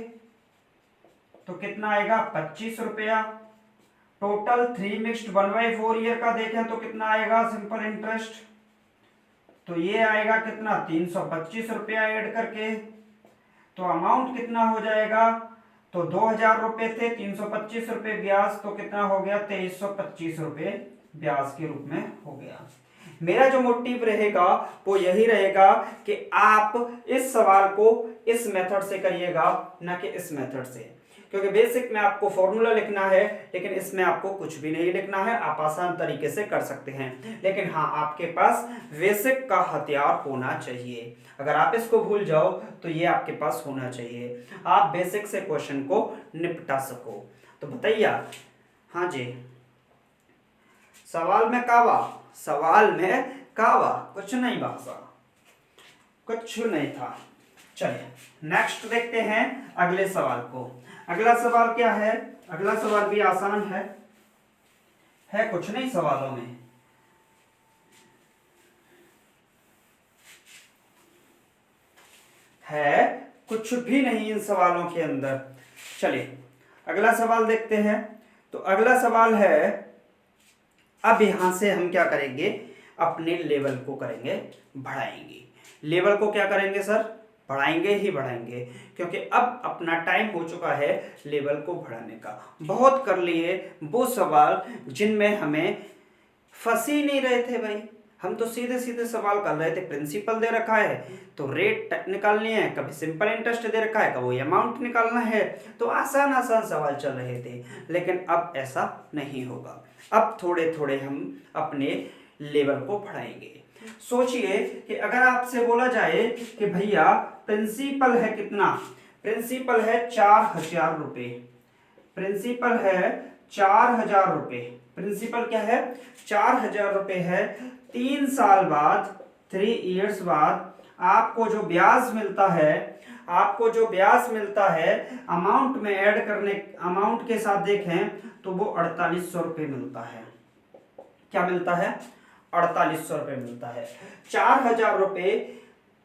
तो कितना आएगा? 25 रुपया। टोटल 3 मिक्स्ड 1/4 ईयर का देखें तो कितना आएगा सिंपल इंटरेस्ट? तो ये आएगा कितना? 325 रुपया ऐड करके। तो अमाउंट कितना हो जाएगा? तो 2000 रुपये थे, 325 रुपये ब्याज, तो कितना हो गया? 2325 रुपये ब्याज के रूप में हो गया। मेरा जो मोटिव रहेगा वो यही रहेगा कि आप इस सवाल को इस मेथड से करिएगा, ना कि इस मेथड से, क्योंकि बेसिक में आपको फॉर्मूला लिखना है, लेकिन इसमें आपको कुछ भी नहीं लिखना है। आप आसान तरीके से कर सकते हैं, लेकिन हाँ आपके पास बेसिक का हथियार होना चाहिए। अगर आप इसको भूल जाओ तो ये आपके पास होना चाहिए, आप बेसिक से क्वेश्चन को निपटा सको। तो बताइए। हाँ जी, सवाल में कावा, सवाल में कावा, कुछ नहीं भाषा, कुछ नहीं था। चलिए नेक्स्ट देखते हैं अगले सवाल को। अगला सवाल क्या है? अगला सवाल भी आसान है कुछ नहीं सवालों में। है कुछ भी नहीं इन सवालों के अंदर। चलिए अगला सवाल देखते हैं। तो अगला सवाल है, अब यहां से हम क्या करेंगे? अपने लेवल को करेंगे बढ़ाएंगे। लेवल को क्या करेंगे सर? बढ़ाएंगे ही बढ़ाएंगे, क्योंकि अब अपना टाइम हो चुका है लेवल को बढ़ाने का। बहुत कर लिए वो सवाल जिनमें हमें फंस ही नहीं रहे थे भाई, हम तो सीधे सीधे सवाल कर रहे थे। प्रिंसिपल दे रखा है तो रेट निकालनी है, कभी सिंपल इंटरेस्ट दे रखा है कभी अमाउंट निकालना है, तो आसान आसान सवाल चल रहे थे। लेकिन अब ऐसा नहीं होगा, अब थोड़े थोड़े हम अपने लेवल को बढ़ाएंगे। सोचिए कि अगर आपसे बोला जाए कि भैया प्रिंसिपल है कितना? प्रिंसिपल है 4000 रुपये। प्रिंसिपल है 4000 रुपये। प्रिंसिपल क्या है? 4000 रुपये है। 3 साल बाद, 3 इयर्स बाद आपको जो ब्याज मिलता है, आपको जो ब्याज मिलता है अमाउंट में ऐड करने, अमाउंट के साथ देखें तो वो 4800 रुपये मिलता है। क्या मिलता है? 4800 रुपये मिलता है। 4000 रुपये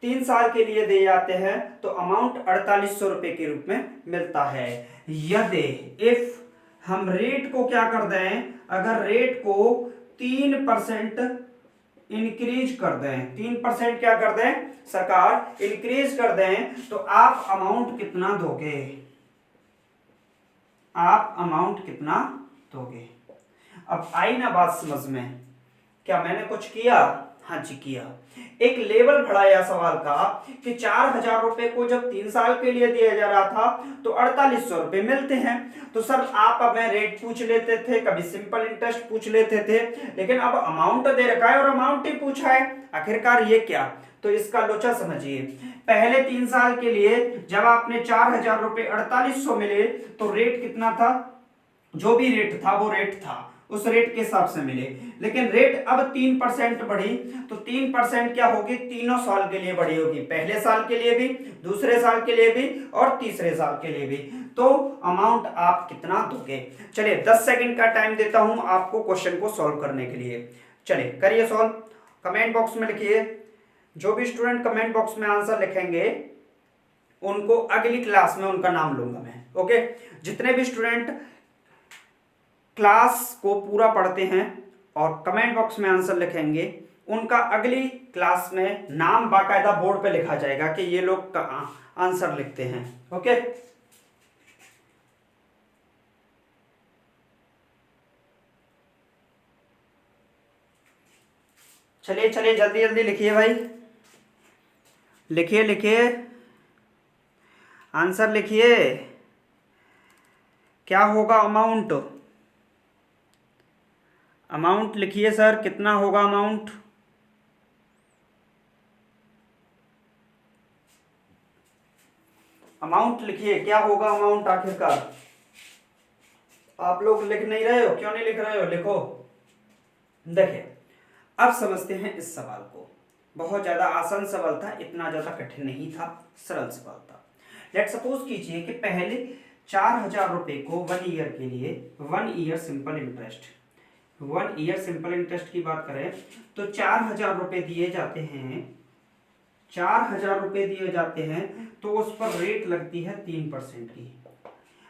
3 साल के लिए दे जाते हैं तो अमाउंट 4800 रुपये के रूप में मिलता है। यदि इफ हम रेट को क्या कर दें, अगर रेट को 3% इंक्रीज कर दें, 3% क्या कर दें सरकार? इंक्रीज कर दें, तो आप अमाउंट कितना दोगे? आप अमाउंट कितना दोगे? अब आई ना बात समझ में? क्या मैंने कुछ किया? हाँ जी किया। एक लेवल बढ़ाया सवाल का कि 4,000 रुपए को जब 3 साल के लिए दिया जा रहा था तो 4800 रुपए मिलते हैं। तो सर आप हमें रेट पूछ लेते थे, कभी सिंपल इंटरेस्ट पूछ लेते थे, लेकिन अब अमाउंट दे रखा है और अमाउंट ही पूछा है, आखिरकार ये क्या? तो इसका लोचा समझिए। पहले 3 साल के लिए जब आपने 4,000 रुपए 4800 मिले तो रेट कितना था? जो भी रेट था वो रेट था, उस रेट के हिसाब से मिले। लेकिन रेट अब 3% बढ़ी, तो 3% क्या होगी? तीनों साल के लिए बढ़ी होगी, पहले साल के लिए भी, दूसरे साल के लिए भी और तीसरे साल के लिए भी। तो अमाउंट आप कितना दोगे? चलिए 10 सेकंड का टाइम देता हूं आपको क्वेश्चन को सॉल्व करने के लिए। चलिए करिए सॉल्व, कमेंट बॉक्स में लिखिए। जो भी स्टूडेंट कमेंट बॉक्स में आंसर लिखेंगे उनको अगली क्लास में उनका नाम लूंगा मैं। ओके, जितने भी स्टूडेंट क्लास को पूरा पढ़ते हैं और कमेंट बॉक्स में आंसर लिखेंगे उनका अगली क्लास में नाम बाकायदा बोर्ड पे लिखा जाएगा कि ये लोग आंसर लिखते हैं। ओके, चलिए चलिए जल्दी जल्दी लिखिए भाई, लिखिए लिखिए, आंसर लिखिए। क्या होगा अमाउंट? अमाउंट लिखिए सर, कितना होगा अमाउंट? अमाउंट लिखिए, क्या होगा अमाउंट आखिरकार? आप लोग लिख नहीं रहे हो, क्यों नहीं लिख रहे हो? लिखो। देखिए अब समझते हैं इस सवाल को। बहुत ज्यादा आसान सवाल था, इतना ज्यादा कठिन नहीं था, सरल सवाल था। लेट सपोज कीजिए कि पहले 4,000 रुपए को 1 ईयर के लिए 1 year simple interest, 1 year simple interest की बात करें तो 4,000 रुपए दिए जाते हैं, 4,000 रुपए दिए जाते हैं तो उस पर रेट लगती है 3% की।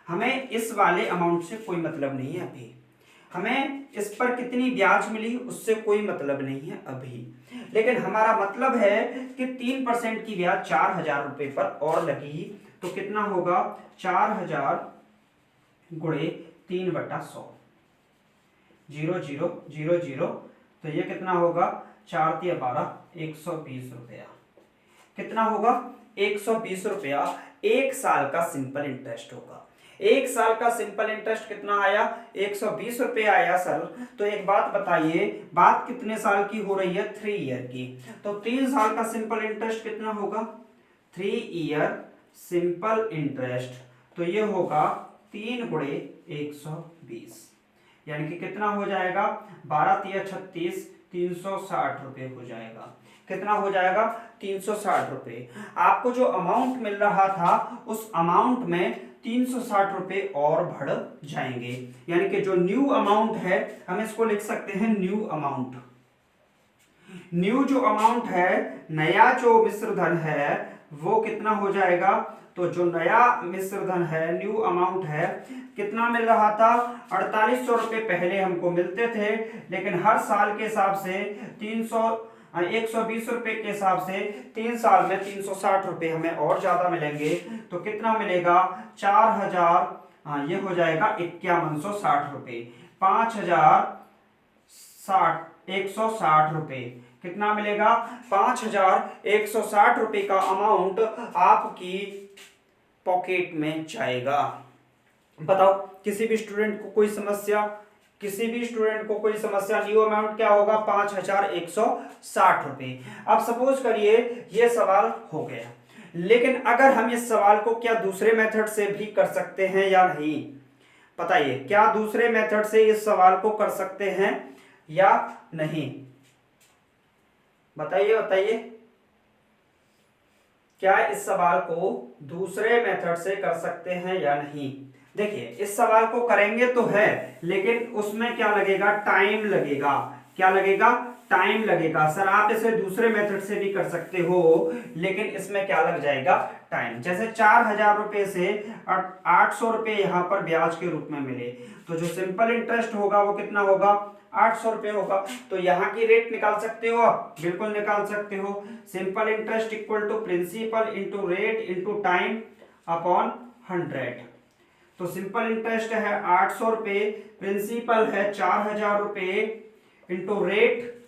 हमें इस वाले अमाउंट से कोई मतलब नहीं है अभी, हमें इस पर कितनी ब्याज मिली उससे कोई मतलब नहीं है अभी, लेकिन हमारा मतलब है कि 3% की ब्याज 4,000 रुपए पर और लगी तो कितना होगा? 4,000 गुणे 3/100, 0,0,0,0, तो ये कितना होगा? 4 × 12, 120 रुपया। कितना होगा? 120 रुपया एक साल का सिंपल इंटरेस्ट होगा। एक साल का सिंपल इंटरेस्ट कितना आया? 120 रुपये आया सर। तो एक बात बताइए, बात कितने साल की हो रही है? 3 ईयर की। तो 3 साल का सिंपल इंटरेस्ट कितना होगा? 3 ईयर सिंपल इंटरेस्ट, तो ये होगा 3 गुणे 120, यानी कि कितना हो जाएगा? 12 × 36, 360 रुपये हो जाएगा। कितना हो जाएगा? 360 रुपये। आपको जो अमाउंट मिल रहा था उस अमाउंट में 360 रुपये और बढ़ जाएंगे, यानी कि जो न्यू अमाउंट है हम इसको लिख सकते हैं न्यू अमाउंट। न्यू जो अमाउंट है, नया जो मिश्र धन है वो कितना हो जाएगा? तो जो नया मिश्र धन है, न्यू अमाउंट है, कितना मिल रहा था? 4800 रुपये पहले हमको मिलते थे, लेकिन हर साल के हिसाब से 120 रुपए के हिसाब से 3 साल में 360 रुपए हमें और ज्यादा मिलेंगे। तो कितना मिलेगा? 4,000, ये हो जाएगा 5160 रुपए, 5,160 रुपए। कितना मिलेगा? 5,160 रुपए का अमाउंट आपकी पॉकेट में जाएगा। बताओ किसी भी स्टूडेंट को कोई समस्या? किसी भी स्टूडेंट को कोई समस्या? न्यू अमाउंट क्या होगा? 5,160 रुपए। अब सपोज करिए ये सवाल हो गया, लेकिन अगर हम इस सवाल को क्या दूसरे मेथड से भी कर सकते हैं या नहीं? बताइए, क्या दूसरे मेथड से इस सवाल को कर सकते हैं या नहीं? बताइए बताइए, क्या इस सवाल को दूसरे मेथड से कर सकते हैं या नहीं? देखिए इस सवाल को करेंगे तो है, लेकिन उसमें क्या लगेगा? टाइम लगेगा। क्या लगेगा? टाइम लगेगा। सर आप इसे दूसरे मेथड से भी कर सकते हो, लेकिन इसमें क्या लग जाएगा? टाइम। जैसे 4,000 रुपए से 800 रुपए यहाँ पर ब्याज के रूप में मिले, तो जो सिंपल इंटरेस्ट होगा वो कितना होगा? 800 रुपए होगा। तो यहाँ की रेट निकाल सकते हो आप, बिल्कुल निकाल सकते हो। Simple interest equal to principal into rate into time upon 100। तो सिंपल इंटरेस्ट है 800 रुपये, प्रिंसिपल है 4000 रुपये, इंटू रेट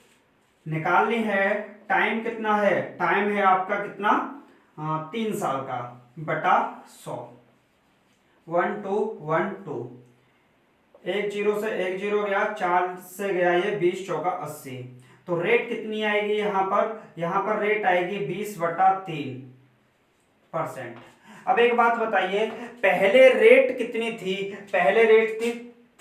निकालनी है, टाइम कितना है, टाइम है आपका कितना 3 साल का, बटा 100, 1212, 1 जीरो से 1 जीरो गया, 4 से गया ये 20 चौका 80, तो रेट कितनी आएगी यहाँ पर रेट आएगी 20/3%। अब एक बात बताइए, पहले रेट कितनी थी, पहले रेट थी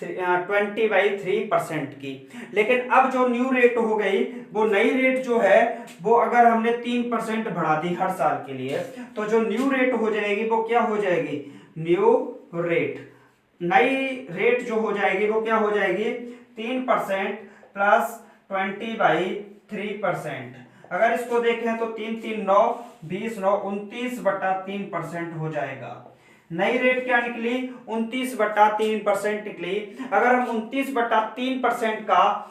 20/3% की, लेकिन अब जो न्यू रेट हो गई, वो नई रेट जो है वो अगर हमने 3% बढ़ा दी हर साल के लिए, तो जो न्यू रेट हो जाएगी वो क्या हो जाएगी, न्यू रेट, नई रेट जो हो जाएगी वो क्या हो जाएगी 3% प्लस 20/3%। अगर इसको देखें तो 3 3 9 20 9 29/3% हो जाएगा। नई रेट क्या निकली 29/3% निकली। अगर हम 29/3% का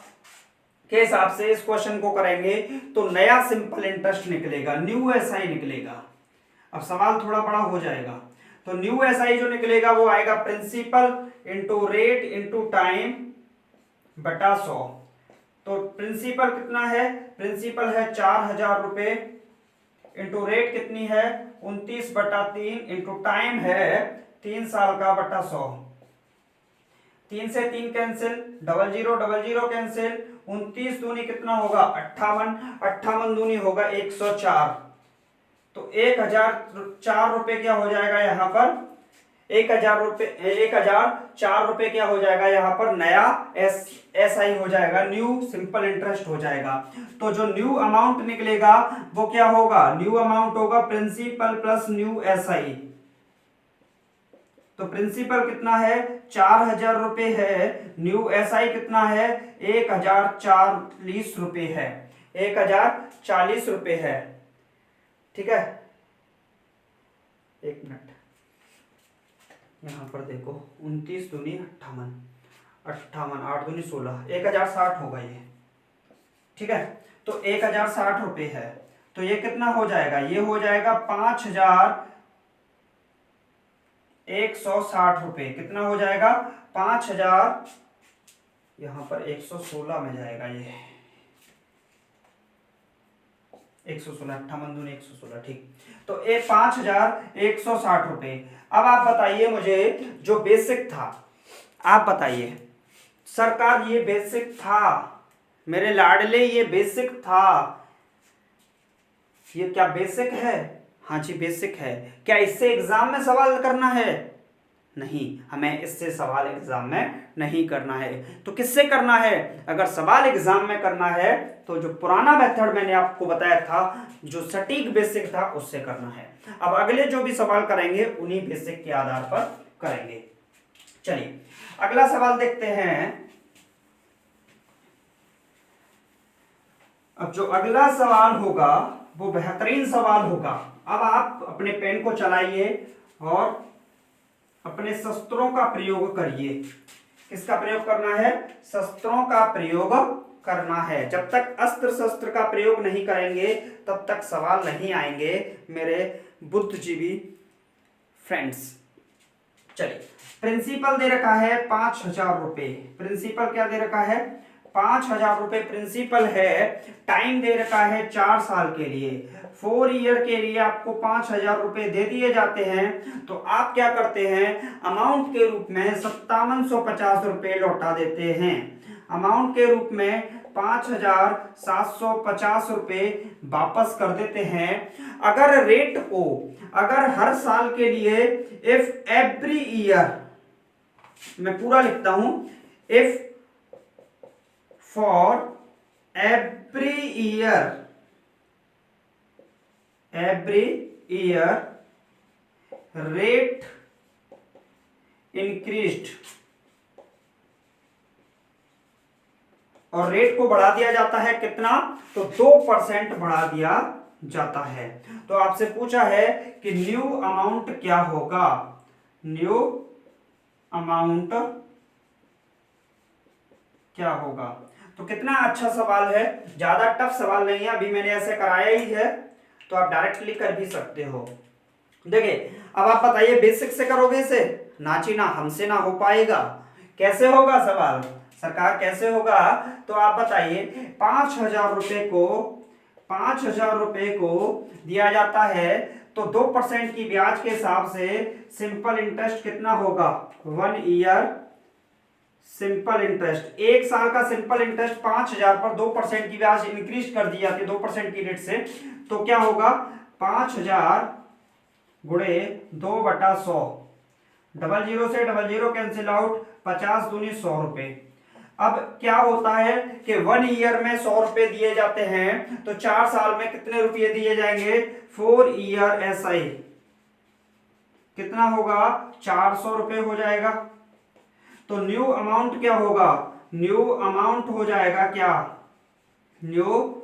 के हिसाब से इस क्वेश्चन को करेंगे तो नया सिंपल इंटरेस्ट निकलेगा, न्यू एसआई निकलेगा। अब सवाल थोड़ा बड़ा हो जाएगा, तो न्यू एसआई जो निकलेगा वो आएगा principal into rate into time बटा 100। तो प्रिंसिपल कितना है, प्रिंसिपल है 4000 रुपये, इंटू रेट कितनी है 29/3, इंटू टाइम है 3 साल का बटा 100। 3 से 3 कैंसिल, 00 कैंसिल, 29 दूनी कितना होगा 58, 58 दूनी होगा 104, तो 1004 रुपये क्या हो जाएगा यहाँ पर 1004 रुपये क्या हो जाएगा यहाँ पर नया एसआई हो जाएगा, न्यू सिंपल इंटरेस्ट हो जाएगा। तो जो न्यू अमाउंट निकलेगा वो क्या होगा, न्यू अमाउंट होगा प्रिंसिपल प्लस न्यू एसआई। तो प्रिंसिपल कितना है 4000 रुपये है, न्यू एसआई कितना है 1040 रुपये है, 1040 रुपये है। ठीक है, एक मिनट, यहाँ पर देखो 29 दूनी 58, 8 दूनी 16, 1060 होगा ये। ठीक है, तो 1060 रुपये है, तो ये कितना हो जाएगा, ये हो जाएगा 5160 रुपये। कितना हो जाएगा 5000, यहाँ पर 116 में जाएगा ये 116, 58 दूनी 116, ठीक। तो ये 5160 रुपये। अब आप बताइए मुझे, जो बेसिक था, आप बताइए सरकार, ये बेसिक था मेरे लाडले, ये बेसिक था, ये क्या बेसिक है, हाँ जी बेसिक है। क्या इससे एग्जाम में सवाल करना है, नहीं, हमें इससे सवाल एग्जाम में नहीं करना है। तो किससे करना है, अगर सवाल एग्जाम में करना है तो जो पुराना मेथड मैंने आपको बताया था, जो सटीक बेसिक था, उससे करना है। अब अगले जो भी सवाल करेंगे उन्हीं बेसिक के आधार पर करेंगे। चलिए अगला सवाल देखते हैं। अब जो अगला सवाल होगा वो बेहतरीन सवाल होगा। अब आप अपने पेन को चलाइए और अपने शस्त्रों का प्रयोग करिए। किसका प्रयोग करना है, शस्त्रों का प्रयोग करना है। जब तक अस्त्र शस्त्र का प्रयोग नहीं करेंगे तब तक सवाल नहीं आएंगे मेरे बुद्धिजीवी फ्रेंड्स। चलिए, प्रिंसिपल दे रखा है 5000 रुपये, प्रिंसिपल क्या दे रखा है 5000 रुपये प्रिंसिपल है, टाइम दे रखा है 4 साल के लिए, 4 ईयर के लिए आपको 5000 रुपये दे दिए जाते हैं। तो आप क्या करते हैं, अमाउंट के रूप में 5750 रुपये लौटा देते हैं, अमाउंट के रूप में 5750 रुपये वापस कर देते हैं। अगर रेट को, अगर हर साल के लिए, इफ एवरी ईयर, मैं पूरा लिखता हूं, if for every year rate increased, और रेट को बढ़ा दिया जाता है कितना, तो 2% बढ़ा दिया जाता है। तो आपसे पूछा है कि न्यू अमाउंट क्या होगा, न्यू अमाउंट क्या होगा। तो कितना अच्छा सवाल है, ज्यादा टफ सवाल नहीं है, अभी मैंने ऐसे कराया ही है, तो आप डायरेक्टली कर भी सकते हो। देखिए अब आप बताइए बेसिक से करोगे इसे, नाची ना, हमसे ना हो पाएगा। कैसे होगा सवाल सरकार, कैसे होगा? तो आप बताइए, 5,000 रुपए को दिया जाता है तो 2% की ब्याज के हिसाब से सिंपल इंटरेस्ट कितना होगा? 1 ईयर सिंपल इंटरेस्ट, 1 साल का सिंपल इंटरेस्ट 5,000 पर 2% की ब्याज इंक्रीज कर दी जाती है 2% की रेट से, तो क्या होगा? 5,000 गुणे 2/100, 00 से 00 कैंसिल आउट, 50 दूनी 100 रुपए। अब क्या होता है कि 1 ईयर में 100 रुपए दिए जाते हैं, तो 4 साल में कितने रुपए दिए जाएंगे? 4 ईयर SI कितना होगा? 400 रुपए हो जाएगा। तो न्यू अमाउंट क्या होगा? न्यू अमाउंट हो जाएगा क्या? न्यू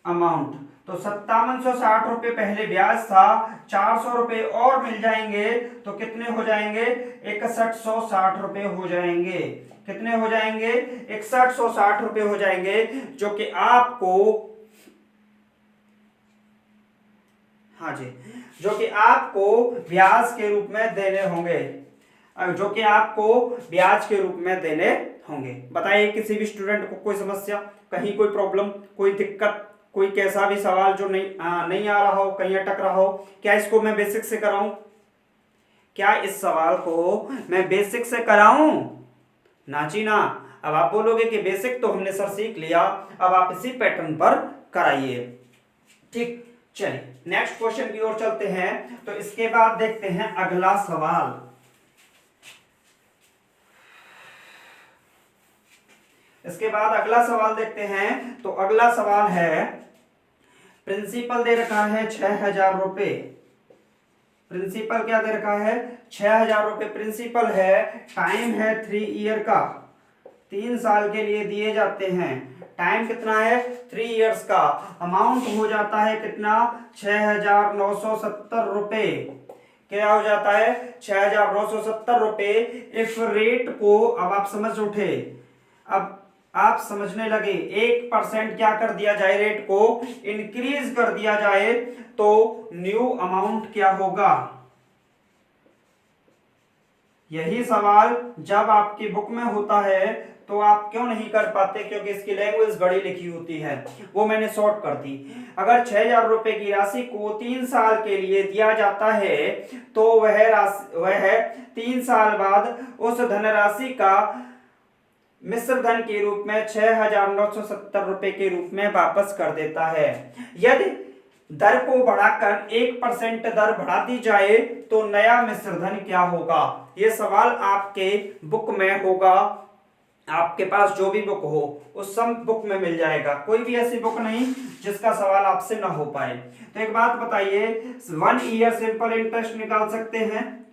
अमाउंट तो 5760 रुपए पहले ब्याज था, 400 रुपए और मिल जाएंगे तो कितने हो जाएंगे? 6160 रुपए हो जाएंगे। कितने हो जाएंगे? 6160 रुपए हो जाएंगे, जो कि आपको, हाँ जी, जो कि आपको ब्याज के रूप में देने होंगे, जो कि आपको ब्याज के रूप में देने होंगे। बताइए किसी भी स्टूडेंट को कोई समस्या, कहीं कोई प्रॉब्लम, कोई दिक्कत, कोई कैसा भी सवाल जो नहीं आ रहा हो, कहीं अटक रहा हो? क्या इसको मैं बेसिक से कराऊं? क्या इस सवाल को मैं बेसिक से कराऊं? नाची ना। अब आप बोलोगे कि बेसिक तो हमने सर सीख लिया, अब आप इसी पैटर्न पर कराइए। ठीक, चलिए नेक्स्ट क्वेश्चन की ओर चलते हैं। तो इसके बाद देखते हैं अगला सवाल। इसके बाद अगला सवाल देखते हैं। तो अगला सवाल है, प्रिंसिपल दे रखा है 6,000 रुपए। प्रिंसिपल क्या दे रखा है? 6,000 रुपए प्रिंसिपल है। टाइम है 3 ईयर का, 3 साल के लिए दिए जाते हैं। टाइम कितना है? 3 इयर्स का। अमाउंट हो जाता है कितना? 6,970 रुपए। क्या हो जाता है? 6,970 रुपए। इफ रेट को, अब आप समझ उठे, अब आप समझने लगे, 1% क्या कर दिया जाए? रेट को इंक्रीज कर दिया जाए तो न्यू अमाउंट क्या होगा? यही सवाल जब आपकी बुक में होता है तो आप क्यों नहीं कर पाते? क्योंकि इसकी लैंग्वेज बड़ी लिखी होती है, वो मैंने शॉर्ट कर दी। अगर 6,000 रुपए की राशि को 3 साल के लिए दिया जाता है तो वह 3 साल बाद उस धनराशि का मिश्र धन के रूप में 6,970 रुपए के रूप में वापस कर देता है। यदि दर को बढ़ाकर 1% दर बढ़ा दी जाए तो नया मिश्र धन क्या होगा? यह सवाल आपके बुक में होगा, आपके पास जो भी बुक हो उस सब बुक में मिल जाएगा, कोई भी ऐसी बुक नहीं जिसका सवाल आपसे ना हो पाए। तो एक बात बताइए, 1 ईयर सिंपल इंटरेस्ट निकाल सकते हैं?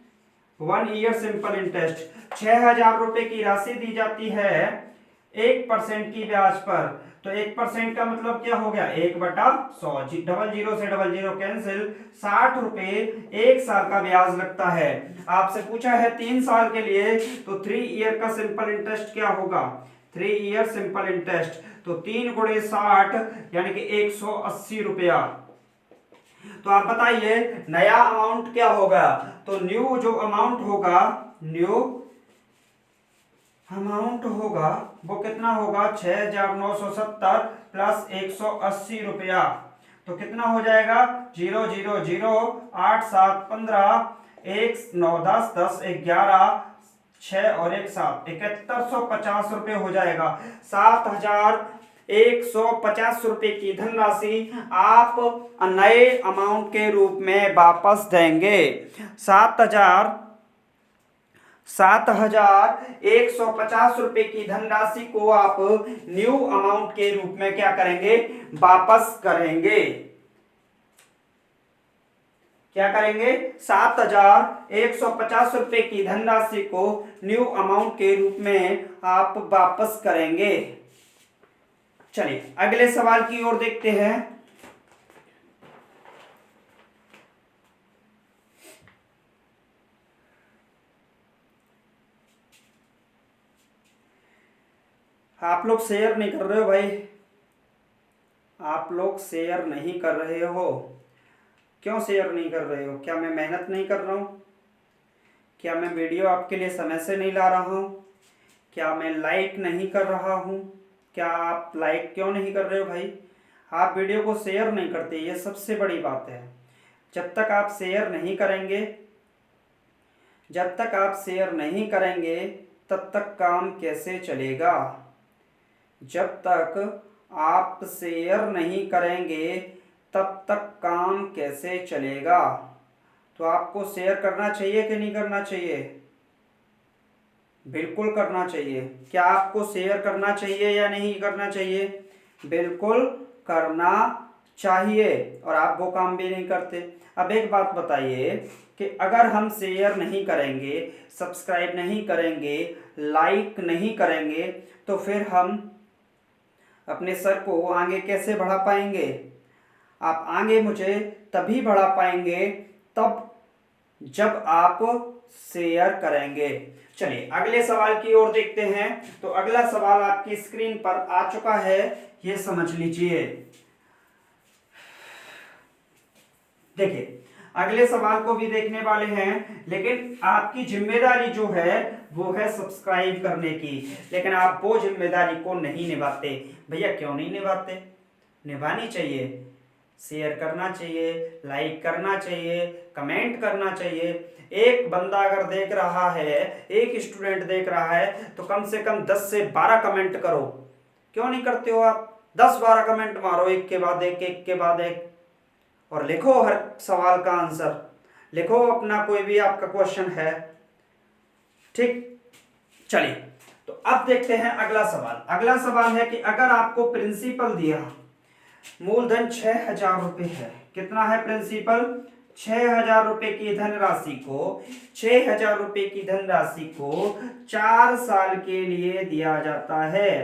1 ईयर सिंपल इंटरेस्ट, 6,000 रुपए की राशि दी जाती है 1% की ब्याज पर, तो 1% का मतलब क्या हो गया? 1/100, 00 से 00 कैंसिल, 60 रुपए 1 साल का ब्याज लगता है। आपसे पूछा है 3 साल के लिए, तो 3 ईयर का सिंपल इंटरेस्ट क्या होगा? 3 ईयर सिंपल इंटरेस्ट, तो 3 गुणे 60 यानी कि 180 रुपया। तो आप बताइए नया अमाउंट क्या होगा? तो न्यू जो अमाउंट होगा, न्यू अमाउंट होगा वो कितना होगा? 6,970 प्लस 180 रुपया, तो कितना हो जाएगा? 0 0 0 8 7 15 1 9 10 10 11 6 और 1 7, 7150 रुपये हो जाएगा। 7,150 रुपए की धनराशि आप नए अमाउंट के रूप में वापस देंगे। 7,150 रुपए की धनराशि को आप न्यू अमाउंट के रूप में क्या करेंगे? वापस करेंगे। क्या करेंगे? 7,150 रुपए की धनराशि को न्यू अमाउंट के रूप में आप वापस करेंगे। चलिए अगले सवाल की ओर देखते हैं। आप लोग शेयर नहीं कर रहे हो भाई, आप लोग शेयर नहीं कर रहे हो। क्यों शेयर नहीं कर रहे हो? क्या मैं मेहनत नहीं कर रहा हूं? क्या मैं वीडियो आपके लिए समय से नहीं ला रहा हूँ? क्या मैं लाइक नहीं कर रहा हूँ? क्या आप लाइक क्यों नहीं कर रहे हो भाई? आप वीडियो को शेयर नहीं करते, ये सबसे बड़ी बात है। जब तक आप शेयर नहीं करेंगे, जब तक आप शेयर नहीं करेंगे तब तक काम कैसे चलेगा? जब तक आप शेयर नहीं करेंगे तब तक काम कैसे चलेगा? तो आपको शेयर करना चाहिए कि नहीं करना चाहिए? बिल्कुल करना चाहिए। क्या आपको शेयर करना चाहिए या नहीं करना चाहिए? बिल्कुल करना चाहिए, और आप वो काम भी नहीं करते। अब एक बात बताइए कि अगर हम शेयर नहीं करेंगे, सब्सक्राइब नहीं करेंगे, लाइक नहीं करेंगे, तो फिर हम अपने सर को आगे कैसे बढ़ा पाएंगे? आप आगे मुझे तभी बढ़ा पाएंगे तब जब आप शेयर करेंगे। चलिए अगले सवाल की ओर देखते हैं। तो अगला सवाल आपकी स्क्रीन पर आ चुका है, ये समझ लीजिए। देखिए अगले सवाल को भी देखने वाले हैं, लेकिन आपकी जिम्मेदारी जो है वो है सब्सक्राइब करने की, लेकिन आप वो जिम्मेदारी को नहीं निभाते। भैया क्यों नहीं निभाते? निभानी चाहिए। शेयर करना चाहिए, लाइक करना चाहिए, कमेंट करना चाहिए। एक बंदा अगर देख रहा है, एक स्टूडेंट देख रहा है, तो कम से कम 10 से 12 कमेंट करो। क्यों नहीं करते हो आप? 10-12 कमेंट मारो, एक के बाद एक, एक के बाद एक, और लिखो हर सवाल का आंसर, लिखो अपना कोई भी आपका क्वेश्चन है। ठीक, चलिए तो अब देखते हैं अगला सवाल। अगला सवाल है कि अगर आपको प्रिंसिपल दिया, मूलधन 6,000 रुपए है। कितना है प्रिंसिपल? 6,000 रुपए की धनराशि को, 6,000 रुपए की धनराशि को 4 साल के लिए दिया जाता है।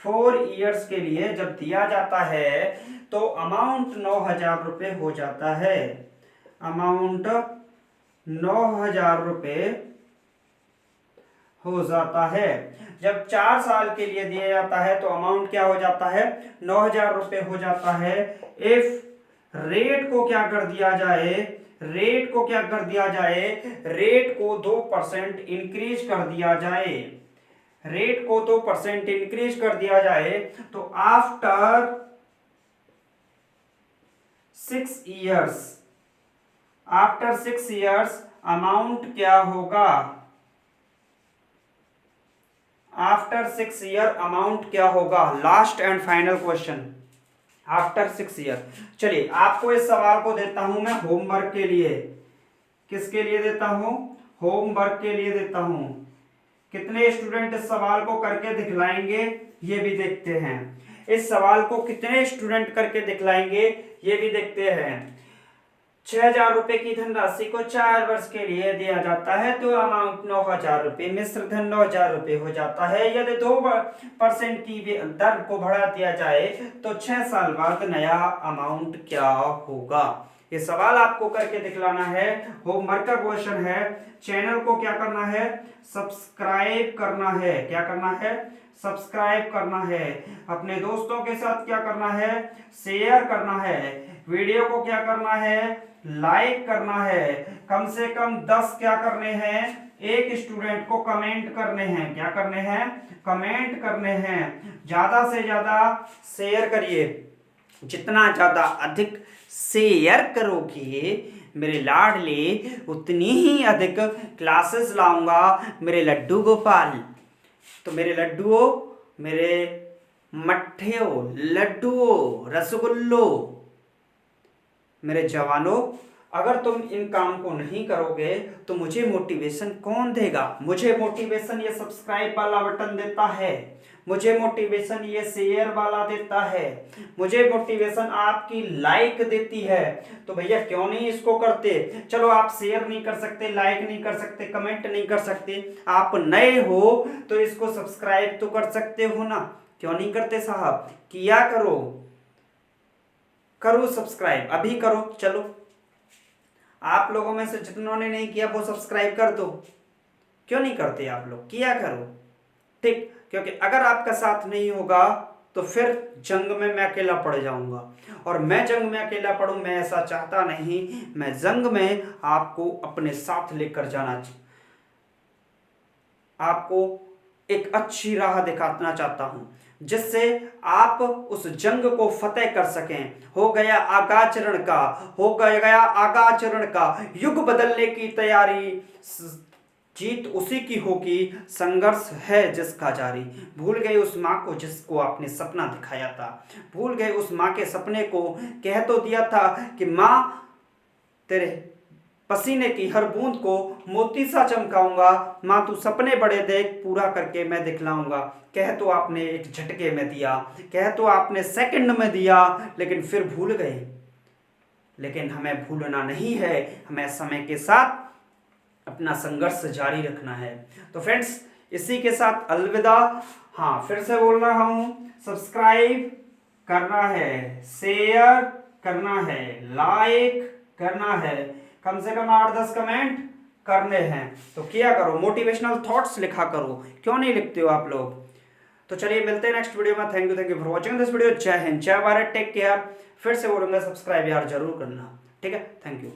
4 इयर्स के लिए जब दिया जाता है तो अमाउंट 9,000 रुपए हो जाता है। अमाउंट 9,000 रुपए हो जाता है। जब 4 साल के लिए दिया जाता है तो अमाउंट क्या हो जाता है? 9,000 रुपए हो जाता है। इफ रेट को क्या कर दिया जाए? रेट को क्या कर दिया जाए? रेट को 2% इंक्रीज कर दिया जाए। रेट को 2% इंक्रीज कर दिया जाए तो after 6 years, after 6 years amount क्या होगा? आफ्टर 6 ईयर अमाउंट क्या होगा? Last and final question, after 6 year. चलिए आपको इस सवाल को देता हूं मैं होमवर्क के लिए। किसके लिए देता हूं? होमवर्क के लिए देता हूं। कितने स्टूडेंट इस सवाल को करके दिखलाएंगे ये भी देखते हैं। इस सवाल को कितने स्टूडेंट करके दिखलाएंगे ये भी देखते हैं। 6,000 रुपए की धनराशि को 4 वर्ष के लिए दिया जाता है तो अमाउंट 9,000 रुपए, मिश्र धन 9,000 रुपए हो जाता है। यदि 2% की दर को बढ़ा दिया जाए तो 6 साल बाद नया अमाउंट क्या होगा? ये सवाल आपको करके दिखलाना है। होमवर्क का क्वेश्चन है। चैनल को क्या करना है? सब्सक्राइब करना है। क्या करना है? सब्सक्राइब करना है। अपने दोस्तों के साथ क्या करना है? शेयर करना है। वीडियो को क्या करना है? लाइक करना है। कम से कम 10 क्या करने हैं? एक स्टूडेंट को कमेंट करने हैं। क्या करने हैं? कमेंट करने हैं। ज्यादा से ज्यादा शेयर करिए। जितना ज्यादा अधिक शेयर करोगे मेरे लाडले, उतनी ही अधिक क्लासेस लाऊंगा मेरे लड्डू गोपाल। तो मेरे लड्डुओं, मेरे मट्ठियों, लड्डुओं, रसगुल्लो, मेरे जवानों, अगर तुम इन काम को नहीं करोगे तो मुझे मोटिवेशन कौन देगा? मुझे मोटिवेशन ये सब्सक्राइब वाला बटन देता है, मुझे मोटिवेशन ये शेयर वाला देता है, मुझे मोटिवेशन आपकी लाइक देती है। तो भैया क्यों नहीं इसको करते? चलो आप शेयर नहीं कर सकते, लाइक नहीं कर सकते, कमेंट नहीं कर सकते, आप नए हो तो इसको सब्सक्राइब तो कर सकते हो ना? क्यों नहीं करते साहब? किया करो, करो सब्सक्राइब, अभी करो। चलो आप लोगों में से जितनों ने नहीं किया वो सब्सक्राइब कर दो। क्यों नहीं करते आप लोग? किया करो, ठीक। क्योंकि अगर आपका साथ नहीं होगा तो फिर जंग में मैं अकेला पड़ जाऊंगा, और मैं जंग में अकेला पड़ूं मैं ऐसा चाहता नहीं। मैं जंग में आपको अपने साथ लेकर जाना आपको एक अच्छी राह दिखाना चाहता हूं, जिससे आप उस जंग को फतेह कर सकें। हो गया आगाचरण का युग बदलने की तैयारी, जीत उसी की होगी, संघर्ष है जिसका जारी। भूल गए उस माँ को जिसको आपने सपना दिखाया था, भूल गए उस माँ के सपने को, कह तो दिया था कि माँ तेरे पसीने की हर बूंद को मोती सा चमकाऊंगा, माँ तू सपने बड़े देख, पूरा करके मैं दिखलाऊंगा। कह तो आपने एक झटके में दिया, कह तो आपने सेकंड में दिया, लेकिन फिर भूल गए। लेकिन हमें भूलना नहीं है, हमें समय के साथ अपना संघर्ष जारी रखना है। तो फ्रेंड्स, इसी के साथ अलविदा। हाँ, फिर से बोल रहा हूं, सब्सक्राइब करना है, शेयर करना है, लाइक करना है, कम से कम 8-10 कमेंट करने हैं। तो किया करो, मोटिवेशनल थॉट्स लिखा करो, क्यों नहीं लिखते हो आप लोग। तो चलिए मिलते हैं नेक्स्ट वीडियो में। Thank you for watching this video. जय हिंद, जय भारत, टेक केयर। फिर से बोलूंगा सब्सक्राइब यार जरूर करना, ठीक है। Thank you.